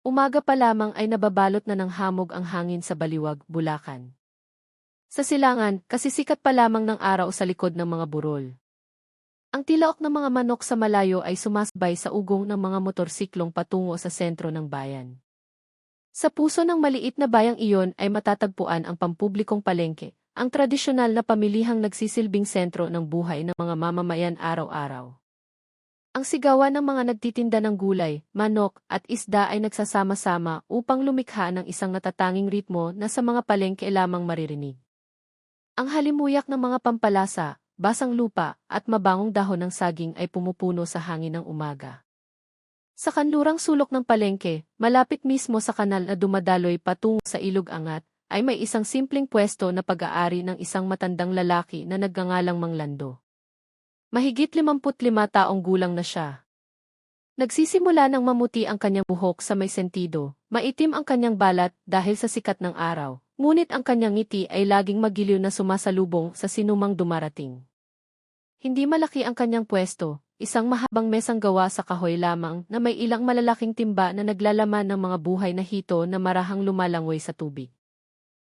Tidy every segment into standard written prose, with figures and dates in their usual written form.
Umaga pa lamang ay nababalot na ng hamog ang hangin sa Baliwag, Bulacan. Sa silangan, kasisikat pa lamang ng araw sa likod ng mga burol. Ang tilaok ng mga manok sa malayo ay sumasbay sa ugong ng mga motorsiklong patungo sa sentro ng bayan. Sa puso ng maliit na bayang iyon ay matatagpuan ang pampublikong palengke, ang tradisyonal na pamilihang nagsisilbing sentro ng buhay ng mga mamamayan araw-araw. Ang sigawan ng mga nagtitinda ng gulay, manok, at isda ay nagsasama-sama upang lumikha ng isang natatanging ritmo na sa mga palengke lamang maririnig. Ang halimuyak ng mga pampalasa, basang lupa, at mabangong dahon ng saging ay pumupuno sa hangin ng umaga. Sa kanlurang sulok ng palengke, malapit mismo sa kanal na dumadaloy patungo sa Ilog Angat, ay may isang simpleng pwesto na pag-aari ng isang matandang lalaki na nagngangalang Mang Lando. Mahigit 55 taong gulang na siya. Nagsisimula ng mamuti ang kanyang buhok sa may sentido, maitim ang kanyang balat dahil sa sikat ng araw, ngunit ang kanyang ngiti ay laging magiliw na sumasalubong sa sinumang dumarating. Hindi malaki ang kanyang pwesto, isang mahabang mesang gawa sa kahoy lamang na may ilang malalaking timba na naglalaman ng mga buhay na hito na marahang lumalangoy sa tubig.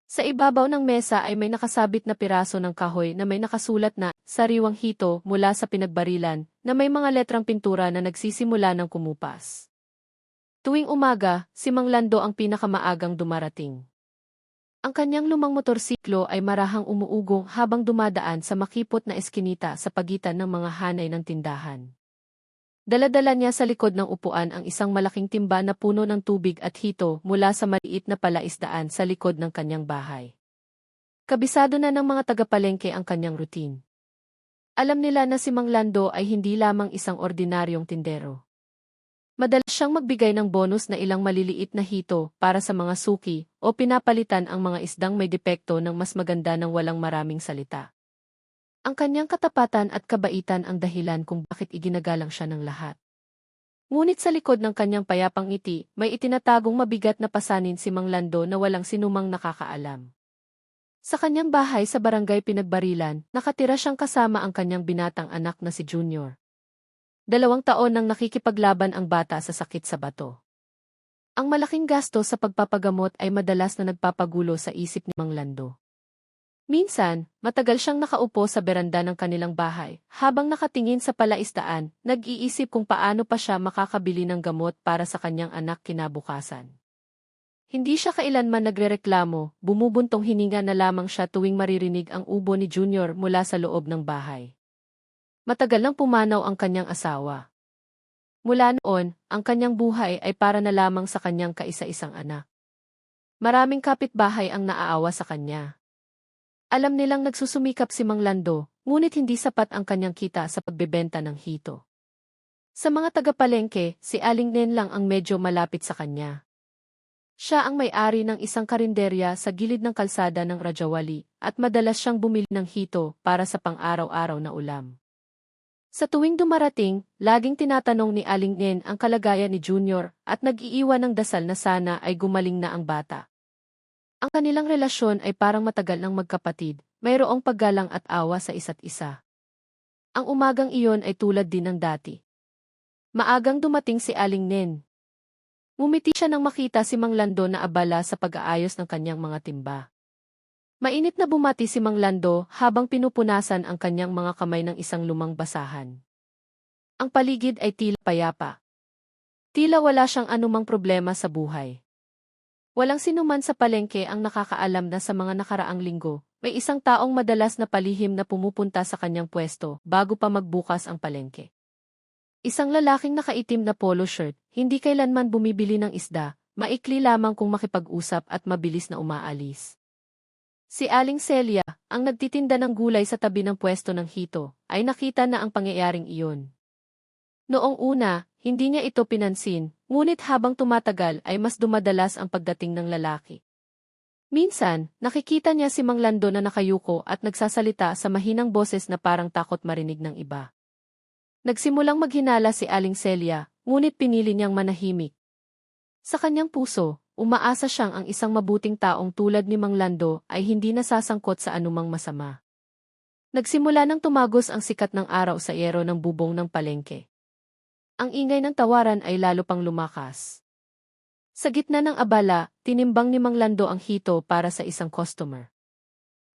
Sa ibabaw ng mesa ay may nakasabit na piraso ng kahoy na may nakasulat na sariwang hito mula sa pinagbarilan na may mga letrang pintura na nagsisimula ng kumupas. Tuwing umaga, si Mang Lando ang pinakamaagang dumarating. Ang kanyang lumang motorsiklo ay marahang umuugong habang dumadaan sa makipot na eskinita sa pagitan ng mga hanay ng tindahan. Dala-dala niya sa likod ng upuan ang isang malaking timba na puno ng tubig at hito mula sa maliit na palaisdaan sa likod ng kanyang bahay. Kabisado na ng mga tagapalengke ang kanyang routine. Alam nila na si Mang Lando ay hindi lamang isang ordinaryong tindero. Madalas siyang magbigay ng bonus na ilang maliliit na hito para sa mga suki o pinapalitan ang mga isdang may depekto ng mas maganda ng walang maraming salita. Ang kanyang katapatan at kabaitan ang dahilan kung bakit iginagalang siya ng lahat. Ngunit sa likod ng kanyang payapang ngiti, may itinatagong mabigat na pasanin si Mang Lando na walang sinumang nakakaalam. Sa kanyang bahay sa barangay Pinagbarilan, nakatira siyang kasama ang kanyang binatang anak na si Junior. 2 taon nang nakikipaglaban ang bata sa sakit sa bato. Ang malaking gasto sa pagpapagamot ay madalas na nagpapagulo sa isip ni Mang Lando. Minsan, matagal siyang nakaupo sa beranda ng kanilang bahay, habang nakatingin sa palaisdaan, nag-iisip kung paano pa siya makakabili ng gamot para sa kanyang anak kinabukasan. Hindi siya kailanman nagrereklamo, bumubuntong hininga na lamang siya tuwing maririnig ang ubo ni Junior mula sa loob ng bahay. Matagal nang pumanaw ang kanyang asawa. Mula noon, ang kanyang buhay ay para na lamang sa kanyang kaisa-isang anak. Maraming kapitbahay ang naaawa sa kanya. Alam nilang nagsusumikap si Mang Lando, ngunit hindi sapat ang kanyang kita sa pagbebenta ng hito. Sa mga tagapalengke, si Aling Nen lang ang medyo malapit sa kanya. Siya ang may-ari ng isang karinderya sa gilid ng kalsada ng Rajawali, at madalas siyang bumili ng hito para sa pang-araw-araw na ulam. Sa tuwing dumarating, laging tinatanong ni Aling Nen ang kalagayan ni Junior at nag-iiwan ng dasal na sana ay gumaling na ang bata. Ang kanilang relasyon ay parang matagal ng magkapatid, mayroong paggalang at awa sa isa't isa. Ang umagang iyon ay tulad din ng dati. Maagang dumating si Aling Nen. Ngumiti siya nang makita si Mang Lando na abala sa pag-aayos ng kanyang mga timba. Mainit na bumati si Mang Lando habang pinupunasan ang kanyang mga kamay ng isang lumang basahan. Ang paligid ay tila payapa. Tila wala siyang anumang problema sa buhay. Walang sinuman sa palengke ang nakakaalam na sa mga nakaraang linggo, may isang taong madalas na palihim na pumupunta sa kanyang pwesto bago pa magbukas ang palengke. Isang lalaking nakaitim na polo shirt, hindi kailanman bumibili ng isda, maikli lamang kung makipag-usap at mabilis na umaalis. Si Aling Celia, ang nagtitinda ng gulay sa tabi ng pwesto ng hito, ay nakita na ang pangyayaring iyon. Noong una, hindi niya ito pinansin, ngunit habang tumatagal ay mas dumadalas ang pagdating ng lalaki. Minsan, nakikita niya si Mang Lando na nakayuko at nagsasalita sa mahinang boses na parang takot marinig ng iba. Nagsimulang maghinala si Aling Celia, ngunit pinili niyang manahimik. Sa kanyang puso, umaasa siyang ang isang mabuting taong tulad ni Mang Lando ay hindi nasasangkot sa anumang masama. Nagsimula nang tumagos ang sikat ng araw sa yero ng bubong ng palengke. Ang ingay ng tawaran ay lalo pang lumakas. Sa gitna ng abala, tinimbang ni Mang Lando ang hito para sa isang customer.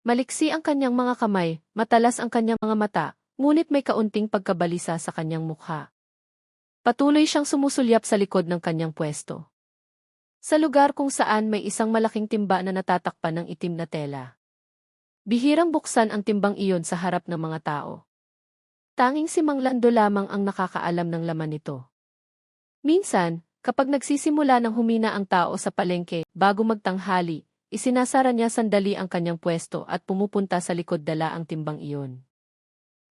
Maliksi ang kanyang mga kamay, matalas ang kanyang mga mata, ngunit may kaunting pagkabalisa sa kanyang mukha. Patuloy siyang sumusulyap sa likod ng kanyang pwesto. Sa lugar kung saan may isang malaking timba na natatakpan ng itim na tela. Bihirang buksan ang timbang iyon sa harap ng mga tao. Tanging si Mang Lando lamang ang nakakaalam ng laman nito. Minsan, kapag nagsisimula ng humina ang tao sa palengke bago magtanghali, isinasara niya sandali ang kanyang pwesto at pumupunta sa likod dala ang timbang iyon.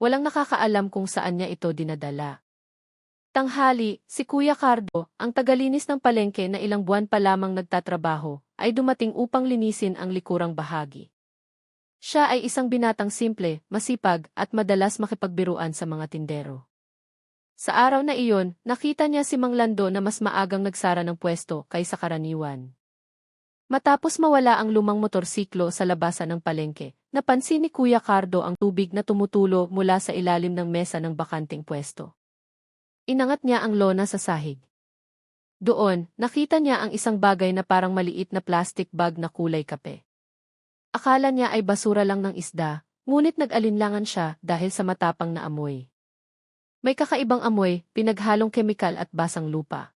Walang nakakaalam kung saan niya ito dinadala. Tanghali, si Kuya Cardo, ang tagalinis ng palengke na ilang buwan pa lamang nagtatrabaho, ay dumating upang linisin ang likurang bahagi. Siya ay isang binatang simple, masipag, at madalas makipagbiruan sa mga tindero. Sa araw na iyon, nakita niya si Mang Lando na mas maagang nagsara ng pwesto kaysa karaniwan. Matapos mawala ang lumang motorsiklo sa labasan ng palengke, napansin ni Kuya Cardo ang tubig na tumutulo mula sa ilalim ng mesa ng bakanting pwesto. Inangat niya ang lona sa sahig. Doon, nakita niya ang isang bagay na parang maliit na plastic bag na kulay kape. Akala niya ay basura lang ng isda, ngunit nag-alinlangan siya dahil sa matapang na amoy. May kakaibang amoy, pinaghalong kemikal at basang lupa.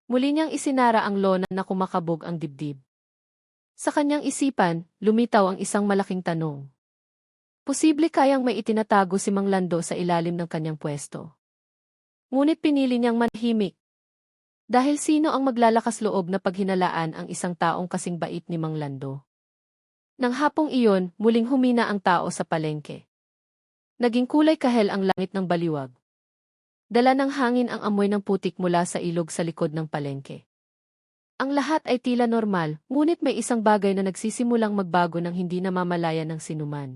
Muli niyang isinara ang lona na kumakabog ang dibdib. Sa kanyang isipan, lumitaw ang isang malaking tanong. Posible kayang may itinatago si Mang Lando sa ilalim ng kanyang pwesto. Ngunit pinili niyang manhimik. Dahil sino ang maglalakas loob na paghinalaan ang isang taong kasing bait ni Mang Lando? Nang hapong iyon, muling humina ang tao sa palengke. Naging kulay kahel ang langit ng baliwag. Dala ng hangin ang amoy ng putik mula sa ilog sa likod ng palengke. Ang lahat ay tila normal, ngunit may isang bagay na nagsisimulang magbago nang hindi namamalayan ng sinuman.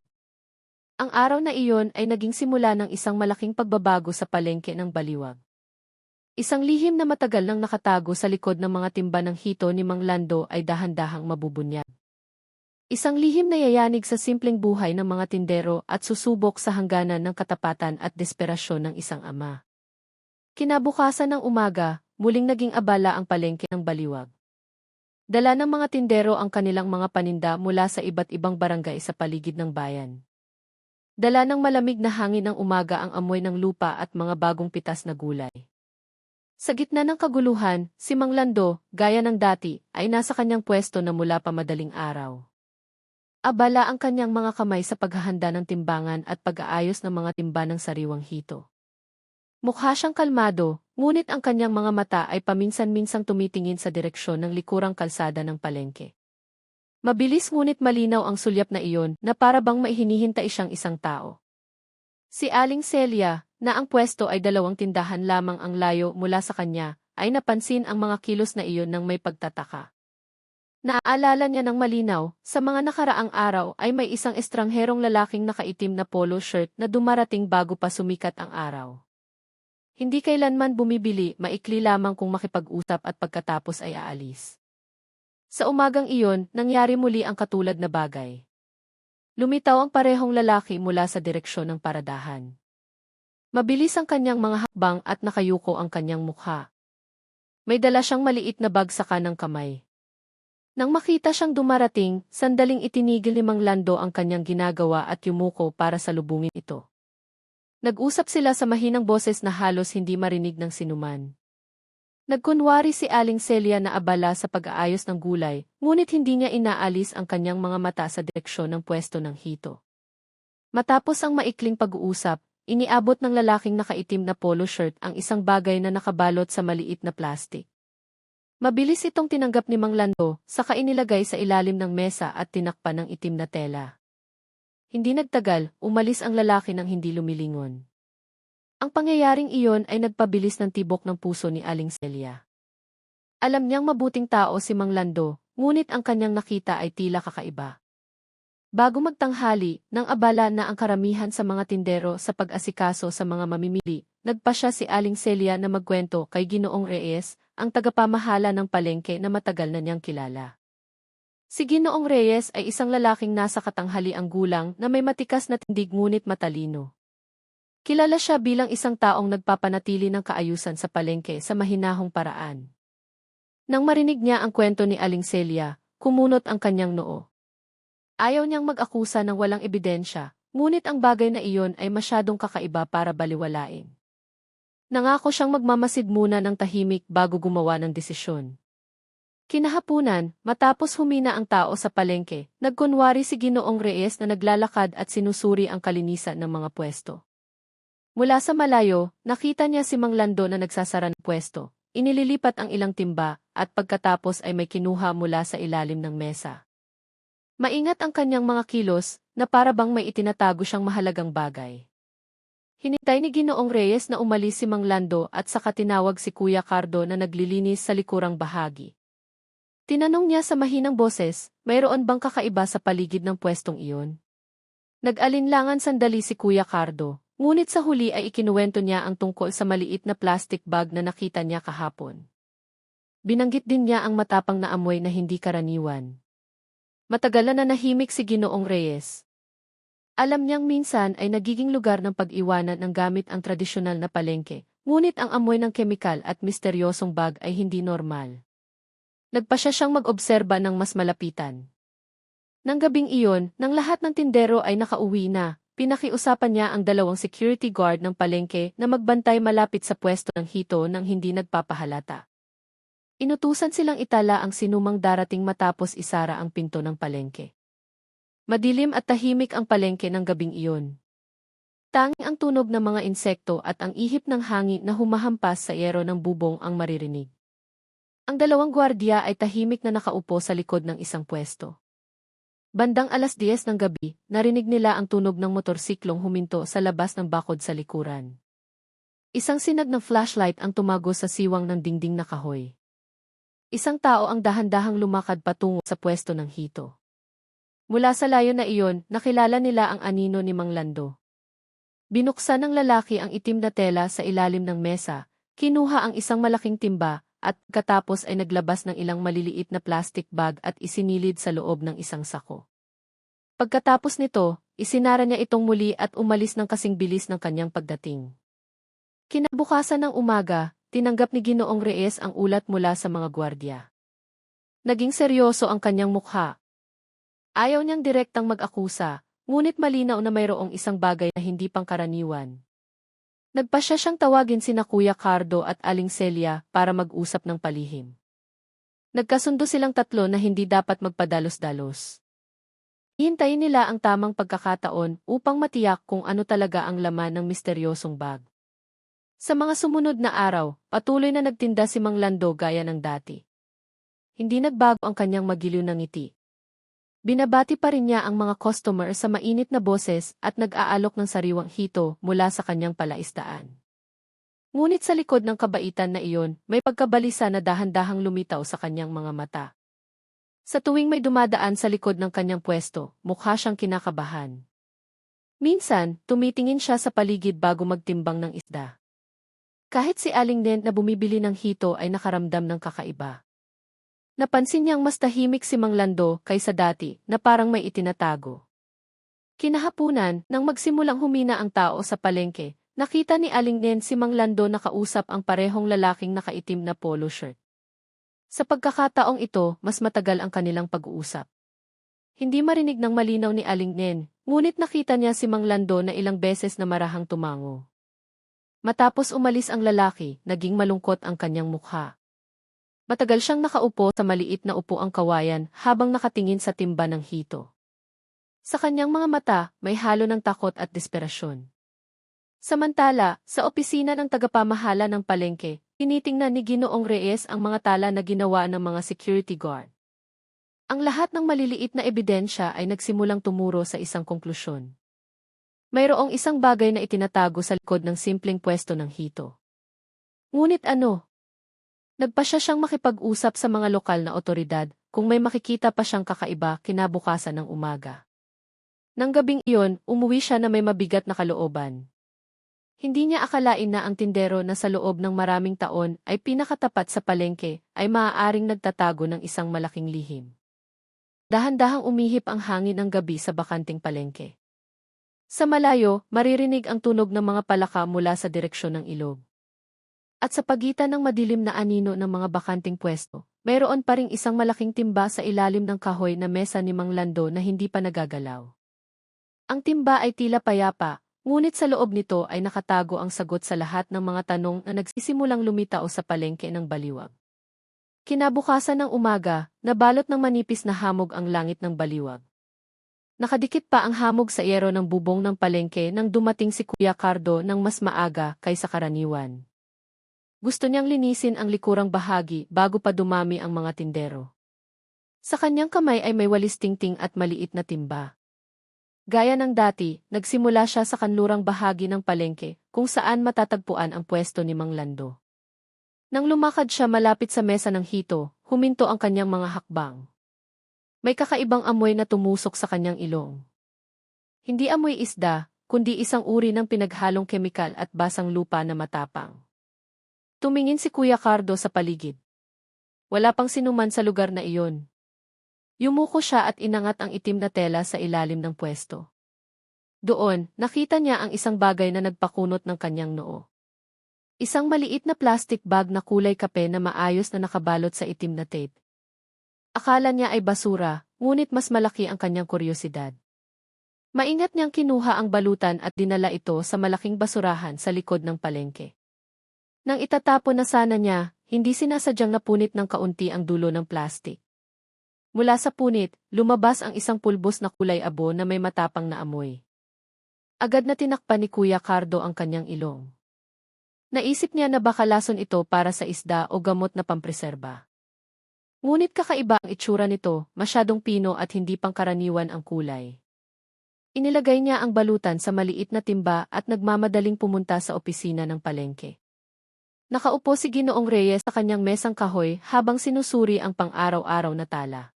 Ang araw na iyon ay naging simula ng isang malaking pagbabago sa palengke ng baliwag. Isang lihim na matagal nang nakatago sa likod ng mga timba ng hito ni Mang Lando ay dahan-dahang mabubunyag. Isang lihim na yayanig sa simpleng buhay ng mga tindero at susubok sa hangganan ng katapatan at desperasyon ng isang ama. Kinabukasan ng umaga, muling naging abala ang palengke ng baliwag. Dala ng mga tindero ang kanilang mga paninda mula sa iba't ibang barangay sa paligid ng bayan. Dala ng malamig na hangin ng umaga ang amoy ng lupa at mga bagong pitas na gulay. Sa gitna ng kaguluhan, si Mang Lando, gaya ng dati, ay nasa kanyang pwesto na mula pa madaling araw. Abala ang kanyang mga kamay sa paghahanda ng timbangan at pag-aayos ng mga timba ng sariwang hito. Mukha siyang kalmado, ngunit ang kanyang mga mata ay paminsan-minsang tumitingin sa direksyon ng likurang kalsada ng palengke. Mabilis ngunit malinaw ang sulyap na iyon na para bang maihinihintay siyang isang tao. Si Aling Celia, na ang pwesto ay 2 tindahan lamang ang layo mula sa kanya, ay napansin ang mga kilos na iyon ng may pagtataka. Naaalala niya ng malinaw, sa mga nakaraang araw ay may isang estrangherong lalaking nakaitim na polo shirt na dumarating bago pa sumikat ang araw. Hindi kailanman bumibili, maikli lamang kung makipag-usap at pagkatapos ay aalis. Sa umagang iyon, nangyari muli ang katulad na bagay. Lumitaw ang parehong lalaki mula sa direksyon ng paradahan. Mabilis ang kanyang mga hakbang at nakayuko ang kanyang mukha. May dala siyang maliit na bag sa kanang kamay. Nang makita siyang dumarating, sandaling itinigil ni Mang Lando ang kanyang ginagawa at yumuko para salubungin ito. Nag-usap sila sa mahinang boses na halos hindi marinig ng sinuman. Nagkunwari si Aling Celia na abala sa pag-aayos ng gulay, ngunit hindi niya inaalis ang kanyang mga mata sa direksyon ng pwesto ng hito. Matapos ang maikling pag-uusap, iniabot ng lalaking nakaitim na polo shirt ang isang bagay na nakabalot sa maliit na plastik. Mabilis itong tinanggap ni Mang Lando, saka inilagay sa ilalim ng mesa at tinakpan ng itim na tela. Hindi nagtagal, umalis ang lalaki nang hindi lumilingon. Ang pangyayaring iyon ay nagpabilis ng tibok ng puso ni Aling Celia. Alam niyang mabuting tao si Mang Lando, ngunit ang kanyang nakita ay tila kakaiba. Bago magtanghali, nang abala na ang karamihan sa mga tindero sa pag-asikaso sa mga mamimili, nagpasya si Aling Celia na magkwento kay Ginoong Reyes, ang tagapamahala ng palengke na matagal na niyang kilala. Si Ginoong Reyes ay isang lalaking nasa katanghaliang gulang na may matikas na tindig ngunit matalino. Kilala siya bilang isang taong nagpapanatili ng kaayusan sa palengke sa mahinahong paraan. Nang marinig niya ang kwento ni Aling Celia, kumunot ang kanyang noo. Ayaw niyang mag-akusa ng walang ebidensya, ngunit ang bagay na iyon ay masyadong kakaiba para baliwalain. Nangako siyang magmamasid muna ng tahimik bago gumawa ng desisyon. Kinahapunan, matapos humina ang tao sa palengke, nagkunwari si Ginoong Reyes na naglalakad at sinusuri ang kalinisan ng mga pwesto. Mula sa malayo, nakita niya si Mang Lando na nagsasara ng pwesto, inililipat ang ilang timba, at pagkatapos ay may kinuha mula sa ilalim ng mesa. Maingat ang kanyang mga kilos, na para bang may itinatago siyang mahalagang bagay. Hinintay ni Ginoong Reyes na umalis si Mang Lando at saka tinawag si Kuya Cardo na naglilinis sa likurang bahagi. Tinanong niya sa mahinang boses, mayroon bang kakaiba sa paligid ng pwestong iyon? Nag-alinlangan sandali si Kuya Cardo, ngunit sa huli ay ikinuwento niya ang tungkol sa maliit na plastic bag na nakita niya kahapon. Binanggit din niya ang matapang na amoy na hindi karaniwan. Matagal na nanahimik si Ginoong Reyes. Alam niyang minsan ay nagiging lugar ng pag-iwanan ng gamit ang tradisyonal na palengke, ngunit ang amoy ng kemikal at misteryosong bag ay hindi normal. Nagpasya siyang mag-obserba ng mas malapitan. Nang gabing iyon, nang lahat ng tindero ay nakauwi na, pinakiusapan niya ang 2 security guard ng palengke na magbantay malapit sa pwesto ng hito nang hindi nagpapahalata. Inutusan silang itala ang sinumang darating matapos isara ang pinto ng palengke. Madilim at tahimik ang palengke ng gabing iyon. Tanging ang tunog ng mga insekto at ang ihip ng hangin na humahampas sa yero ng bubong ang maririnig. Ang 2 gwardiya ay tahimik na nakaupo sa likod ng isang pwesto. Bandang 10:00 ng gabi, narinig nila ang tunog ng motorsiklong huminto sa labas ng bakod sa likuran. Isang sinag ng flashlight ang tumago sa siwang ng dingding na kahoy. Isang tao ang dahan-dahang lumakad patungo sa pwesto ng hito. Mula sa layo na iyon, nakilala nila ang anino ni Mang Lando. Binuksan ng lalaki ang itim na tela sa ilalim ng mesa, kinuha ang isang malaking timba, at katapos ay naglabas ng ilang maliliit na plastic bag at isinilid sa loob ng isang sako. Pagkatapos nito, isinara niya itong muli at umalis ng kasing bilis ng kanyang pagdating. Kinabukasan ng umaga, tinanggap ni Ginoong Reyes ang ulat mula sa mga gwardiya. Naging seryoso ang kanyang mukha. Ayaw niyang direktang mag-akusa, ngunit malinaw na mayroong isang bagay na hindi pangkaraniwan. Nagpasya siyang tawagin sina Kuya Cardo at Aling Celia para mag-usap ng palihim. Nagkasundo silang 3 na hindi dapat magpadalos-dalos. Hihintayin nila ang tamang pagkakataon upang matiyak kung ano talaga ang laman ng misteryosong bag. Sa mga sumunod na araw, patuloy na nagtinda si Mang Lando gaya ng dati. Hindi nagbago ang kanyang magiliw na ngiti. Binabati pa rin niya ang mga customer sa mainit na boses at nag-aalok ng sariwang hito mula sa kanyang palaisdaan. Ngunit sa likod ng kabaitan na iyon, may pagkabalisa na dahan-dahang lumitaw sa kanyang mga mata. Sa tuwing may dumadaan sa likod ng kanyang pwesto, mukha siyang kinakabahan. Minsan, tumitingin siya sa paligid bago magtimbang ng isda. Kahit si Aling Nen na bumibili ng hito ay nakaramdam ng kakaiba. Napansin niyang mas tahimik si Mang Lando kaysa dati na parang may itinatago. Kinahapunan, nang magsimulang humina ang tao sa palengke, nakita ni Aling Nen si Mang Lando na kausap ang parehong lalaking nakaitim na polo shirt. Sa pagkakataong ito, mas matagal ang kanilang pag-uusap. Hindi marinig ng malinaw ni Aling Nen, ngunit nakita niya si Mang Lando na ilang beses na marahang tumango. Matapos umalis ang lalaki, naging malungkot ang kanyang mukha. Matagal siyang nakaupo sa maliit na upuang kawayan habang nakatingin sa timba ng hito. Sa kanyang mga mata, may halo ng takot at desperasyon. Samantala, sa opisina ng tagapamahala ng palengke, tinitingnan ni Ginoong Reyes ang mga tala na ginawa ng mga security guard. Ang lahat ng maliliit na ebidensya ay nagsimulang tumuro sa isang konklusyon. Mayroong isang bagay na itinatago sa likod ng simpleng pwesto ng hito. Ngunit ano? Nagpasya siyang makipag-usap sa mga lokal na otoridad kung may makikita pa siyang kakaiba kinabukasan ng umaga. Nang gabing iyon, umuwi siya na may mabigat na kalooban. Hindi niya akalain na ang tindero na sa loob ng maraming taon ay pinakatapat sa palengke ay maaaring nagtatago ng isang malaking lihim. Dahan-dahang umihip ang hangin ng gabi sa bakanting palengke. Sa malayo, maririnig ang tunog ng mga palaka mula sa direksyon ng ilog. At sa pagitan ng madilim na anino ng mga bakanting pwesto, mayroon pa ring isang malaking timba sa ilalim ng kahoy na mesa ni Mang Lando na hindi pa nagagalaw. Ang timba ay tila payapa, ngunit sa loob nito ay nakatago ang sagot sa lahat ng mga tanong na nagsisimulang lumitaw sa palengke ng Baliwag. Kinabukasan ng umaga, nabalot ng manipis na hamog ang langit ng Baliwag. Nakadikit pa ang hamog sa yero ng bubong ng palengke nang dumating si Kuya Cardo ng mas maaga kaysa karaniwan. Gusto niyang linisin ang likurang bahagi bago pa dumami ang mga tindero. Sa kanyang kamay ay may walis tingting at maliit na timba. Gaya ng dati, nagsimula siya sa kanlurang bahagi ng palengke kung saan matatagpuan ang pwesto ni Mang Lando. Nang lumakad siya malapit sa mesa ng hito, huminto ang kanyang mga hakbang. May kakaibang amoy na tumusok sa kanyang ilong. Hindi amoy isda, kundi isang uri ng pinaghalong kemikal at basang lupa na matapang. Tumingin si Kuya Cardo sa paligid. Wala pang sinuman sa lugar na iyon. Yumuko siya at inangat ang itim na tela sa ilalim ng pwesto. Doon, nakita niya ang isang bagay na nagpakunot ng kanyang noo. Isang maliit na plastic bag na kulay kape na maayos na nakabalot sa itim na tape. Akala niya ay basura, ngunit mas malaki ang kanyang kuryosidad. Maingat niyang kinuha ang balutan at dinala ito sa malaking basurahan sa likod ng palengke. Nang itatapon na sana niya, hindi sinasadyang napunit ng kaunti ang dulo ng plastik. Mula sa punit, lumabas ang isang pulbos na kulay abo na may matapang na amoy. Agad na tinakpan ni Kuya Cardo ang kanyang ilong. Naisip niya na baka lason ito para sa isda o gamot na pampreserba. Ngunit kakaiba ang itsura nito, masyadong pino at hindi pangkaraniwan ang kulay. Inilagay niya ang balutan sa maliit na timba at nagmamadaling pumunta sa opisina ng palengke. Nakaupo si Ginoong Reyes sa kanyang mesang kahoy habang sinusuri ang pang-araw-araw na tala.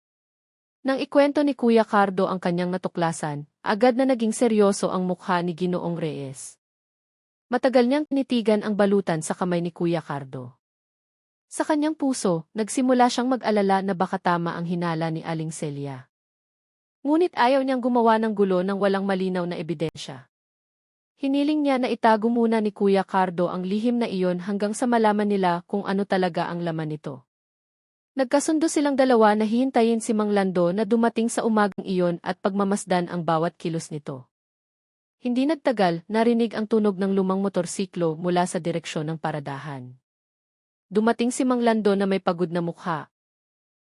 Nang ikwento ni Kuya Cardo ang kanyang natuklasan, agad na naging seryoso ang mukha ni Ginoong Reyes. Matagal niyang tinitigan ang balutan sa kamay ni Kuya Cardo. Sa kanyang puso, nagsimula siyang mag-alala na baka tama ang hinala ni Aling Celia. Ngunit ayaw niyang gumawa ng gulo nang walang malinaw na ebidensya. Hiniling niya na itago muna ni Kuya Cardo ang lihim na iyon hanggang sa malaman nila kung ano talaga ang laman nito. Nagkasundo silang dalawa na hihintayin si Mang Lando na dumating sa umagang iyon at pagmamasdan ang bawat kilos nito. Hindi nagtagal, narinig ang tunog ng lumang motorsiklo mula sa direksyon ng paradahan. Dumating si Mang Lando na may pagod na mukha.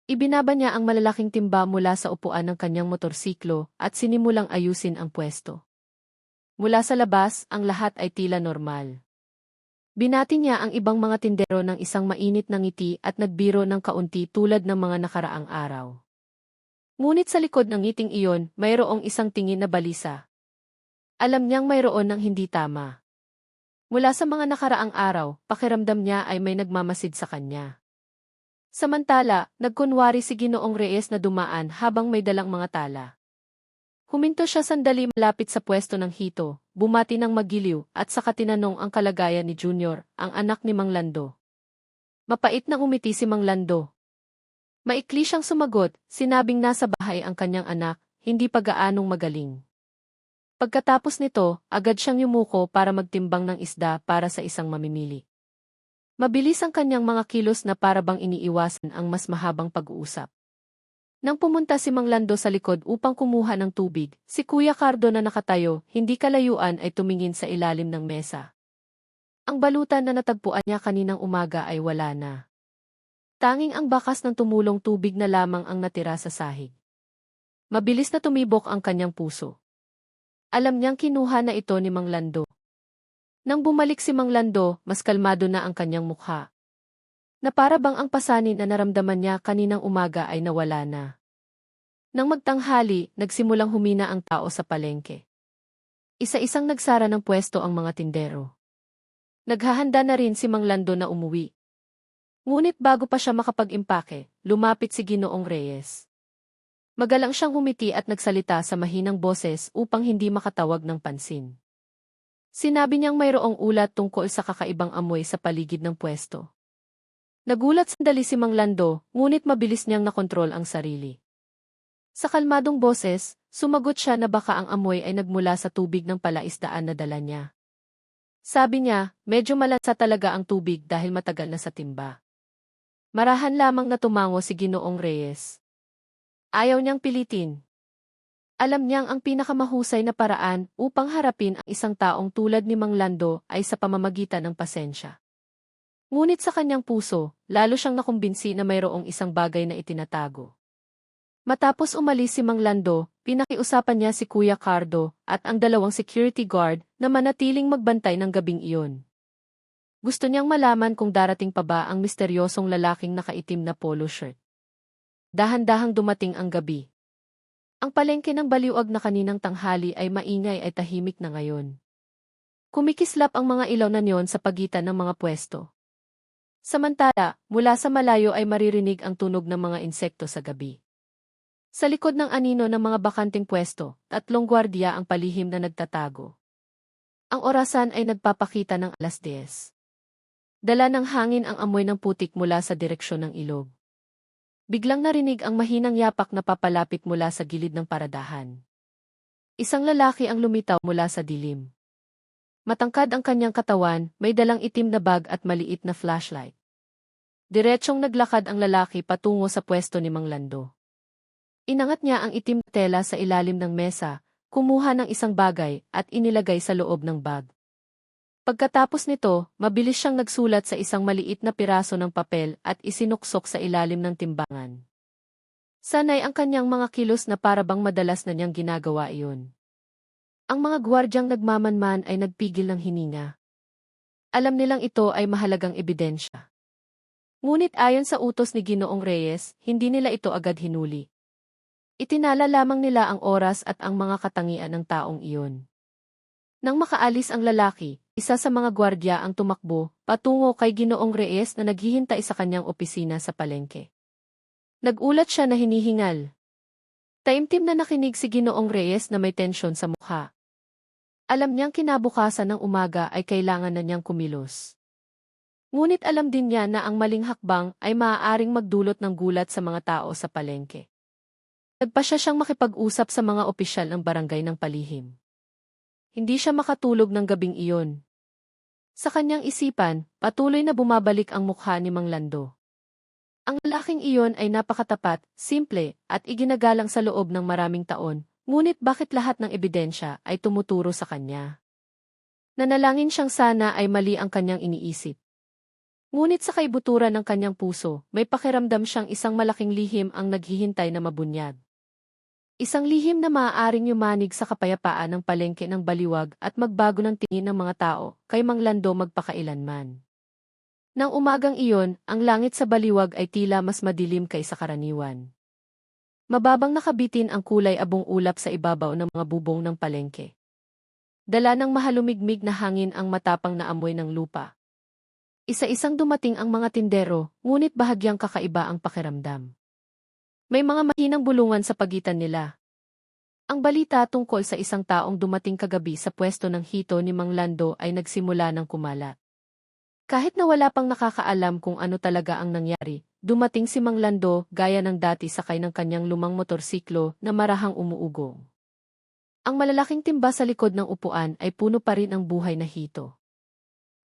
Ibinaba niya ang malalaking timba mula sa upuan ng kanyang motorsiklo at sinimulang ayusin ang pwesto. Mula sa labas, ang lahat ay tila normal. Binati niya ang ibang mga tindero ng isang mainit na ngiti at nagbiro ng kaunti tulad ng mga nakaraang araw. Ngunit sa likod ng ngiting iyon, mayroong isang tingin na balisa. Alam niyang mayroon ng hindi tama. Mula sa mga nakaraang araw, pakiramdam niya ay may nagmamasid sa kanya. Samantala, nagkunwari si Ginoong Reyes na dumaan habang may dalang mga tala. Huminto siya sandali malapit sa pwesto ng hito, bumati ng magiliw at saka tinanong ang kalagayan ni Junior, ang anak ni Mang Lando. Mapait na umiti si Mang Lando. Maikli siyang sumagot, sinabing nasa bahay ang kanyang anak, hindi pa gaanong magaling. Pagkatapos nito, agad siyang yumuko para magtimbang ng isda para sa isang mamimili. Mabilis ang kanyang mga kilos na para bang iniiwasan ang mas mahabang pag-uusap. Nang pumunta si Mang Lando sa likod upang kumuha ng tubig, si Kuya Cardo na nakatayo, hindi kalayuan ay tumingin sa ilalim ng mesa. Ang balutan na natagpuan niya kaninang umaga ay wala na. Tanging ang bakas ng tumulong tubig na lamang ang natira sa sahig. Mabilis na tumibok ang kanyang puso. Alam niyang kinuha na ito ni Mang Lando. Nang bumalik si Mang Lando, mas kalmado na ang kanyang mukha. Na para bang ang pasanin na naramdaman niya kaninang umaga ay nawala na. Nang magtanghali, nagsimulang humina ang tao sa palengke. Isa-isang nagsara ng pwesto ang mga tindero. Naghahanda na rin si Mang Lando na umuwi. Ngunit bago pa siya makapag-impake, lumapit si Ginoong Reyes. Magalang siyang humiti at nagsalita sa mahinang boses upang hindi makatawag ng pansin. Sinabi niyang mayroong ulat tungkol sa kakaibang amoy sa paligid ng pwesto. Nagulat sandali si Mang Lando, ngunit mabilis niyang nakontrol ang sarili. Sa kalmadong boses, sumagot siya na baka ang amoy ay nagmula sa tubig ng palaisdaan na dala niya. Sabi niya, medyo malansa talaga ang tubig dahil matagal na sa timba. Marahan lamang na tumango si Ginoong Reyes. Ayaw niyang pilitin. Alam niyang ang pinakamahusay na paraan upang harapin ang isang taong tulad ni Mang Lando ay sa pamamagitan ng pasensya. Ngunit sa kanyang puso, lalo siyang nakumbinsi na mayroong isang bagay na itinatago. Matapos umalis si Mang Lando, pinakiusapan niya si Kuya Cardo at ang dalawang security guard na manatiling magbantay ng gabing iyon. Gusto niyang malaman kung darating pa ba ang misteryosong lalaking nakaitim na polo shirt. Dahan-dahang dumating ang gabi. Ang palengke ng baliwag na kaninang tanghali ay maingay ay tahimik na ngayon. Kumikislap ang mga ilaw na neon sa pagitan ng mga pwesto. Samantala, mula sa malayo ay maririnig ang tunog ng mga insekto sa gabi. Sa likod ng anino ng mga bakanting pwesto, 3 gwardiya ang palihim na nagtatago. Ang orasan ay nagpapakita ng 10:00. Dala ng hangin ang amoy ng putik mula sa direksyon ng ilog. Biglang narinig ang mahinang yapak na papalapit mula sa gilid ng paradahan. Isang lalaki ang lumitaw mula sa dilim. Matangkad ang kanyang katawan, may dalang itim na bag at maliit na flashlight. Diretsyong naglakad ang lalaki patungo sa pwesto ni Mang Lando. Inangat niya ang itim na tela sa ilalim ng mesa, kumuha ng isang bagay at inilagay sa loob ng bag. Pagkatapos nito, mabilis siyang nagsulat sa isang maliit na piraso ng papel at isinuksok sa ilalim ng timbangan. Sanay ang kanyang mga kilos na parabang madalas na niyang ginagawa iyon. Ang mga gwardyang nagmamanman ay nagpigil ng hininga. Alam nilang ito ay mahalagang ebidensya. Ngunit ayon sa utos ni Ginoong Reyes, hindi nila ito agad hinuli. Itinala lamang nila ang oras at ang mga katangian ng taong iyon. Nang makaalis ang lalaki, isa sa mga gwardya ang tumakbo patungo kay Ginoong Reyes na naghihintay sa kanyang opisina sa palengke. Nagulat siya na hinihingal. Taimtim na nakinig si Ginoong Reyes na may tensyon sa mukha. Alam niyang kinabukasan ng umaga ay kailangan na niyang kumilos. Ngunit alam din niya na ang maling hakbang ay maaaring magdulot ng gulat sa mga tao sa palengke. Nagpasya siyang makipag-usap sa mga opisyal ng barangay ng palihim. Hindi siya makatulog ng gabing iyon. Sa kanyang isipan, patuloy na bumabalik ang mukha ni Mang Lando. Ang lalaking iyon ay napakatapat, simple, at iginagalang sa loob ng maraming taon, ngunit bakit lahat ng ebidensya ay tumuturo sa kanya? Nanalangin siyang sana ay mali ang kanyang iniisip. Ngunit sa kaibuturan ng kanyang puso, may pakiramdam siyang isang malaking lihim ang naghihintay na mabunyag. Isang lihim na maaaring yumanig sa kapayapaan ng palengke ng baliwag at magbago ng tingin ng mga tao kay Mang Lando magpakailanman. Nang umagang iyon, ang langit sa baliwag ay tila mas madilim kaysa karaniwan. Mababang nakabitin ang kulay abong ulap sa ibabaw ng mga bubong ng palengke. Dala ng mahalumigmig na hangin ang matapang na amoy ng lupa. Isa-isang dumating ang mga tindero, ngunit bahagyang kakaiba ang pakiramdam. May mga mahinang bulungan sa pagitan nila. Ang balita tungkol sa isang taong dumating kagabi sa pwesto ng hito ni Mang Lando ay nagsimula ng kumalat. Kahit na wala pang nakakaalam kung ano talaga ang nangyari, dumating si Mang Lando gaya ng dati sakay ng kanyang lumang motorsiklo na marahang umuugong. Ang malalaking timba sa likod ng upuan ay puno pa rin ang buhay na hito.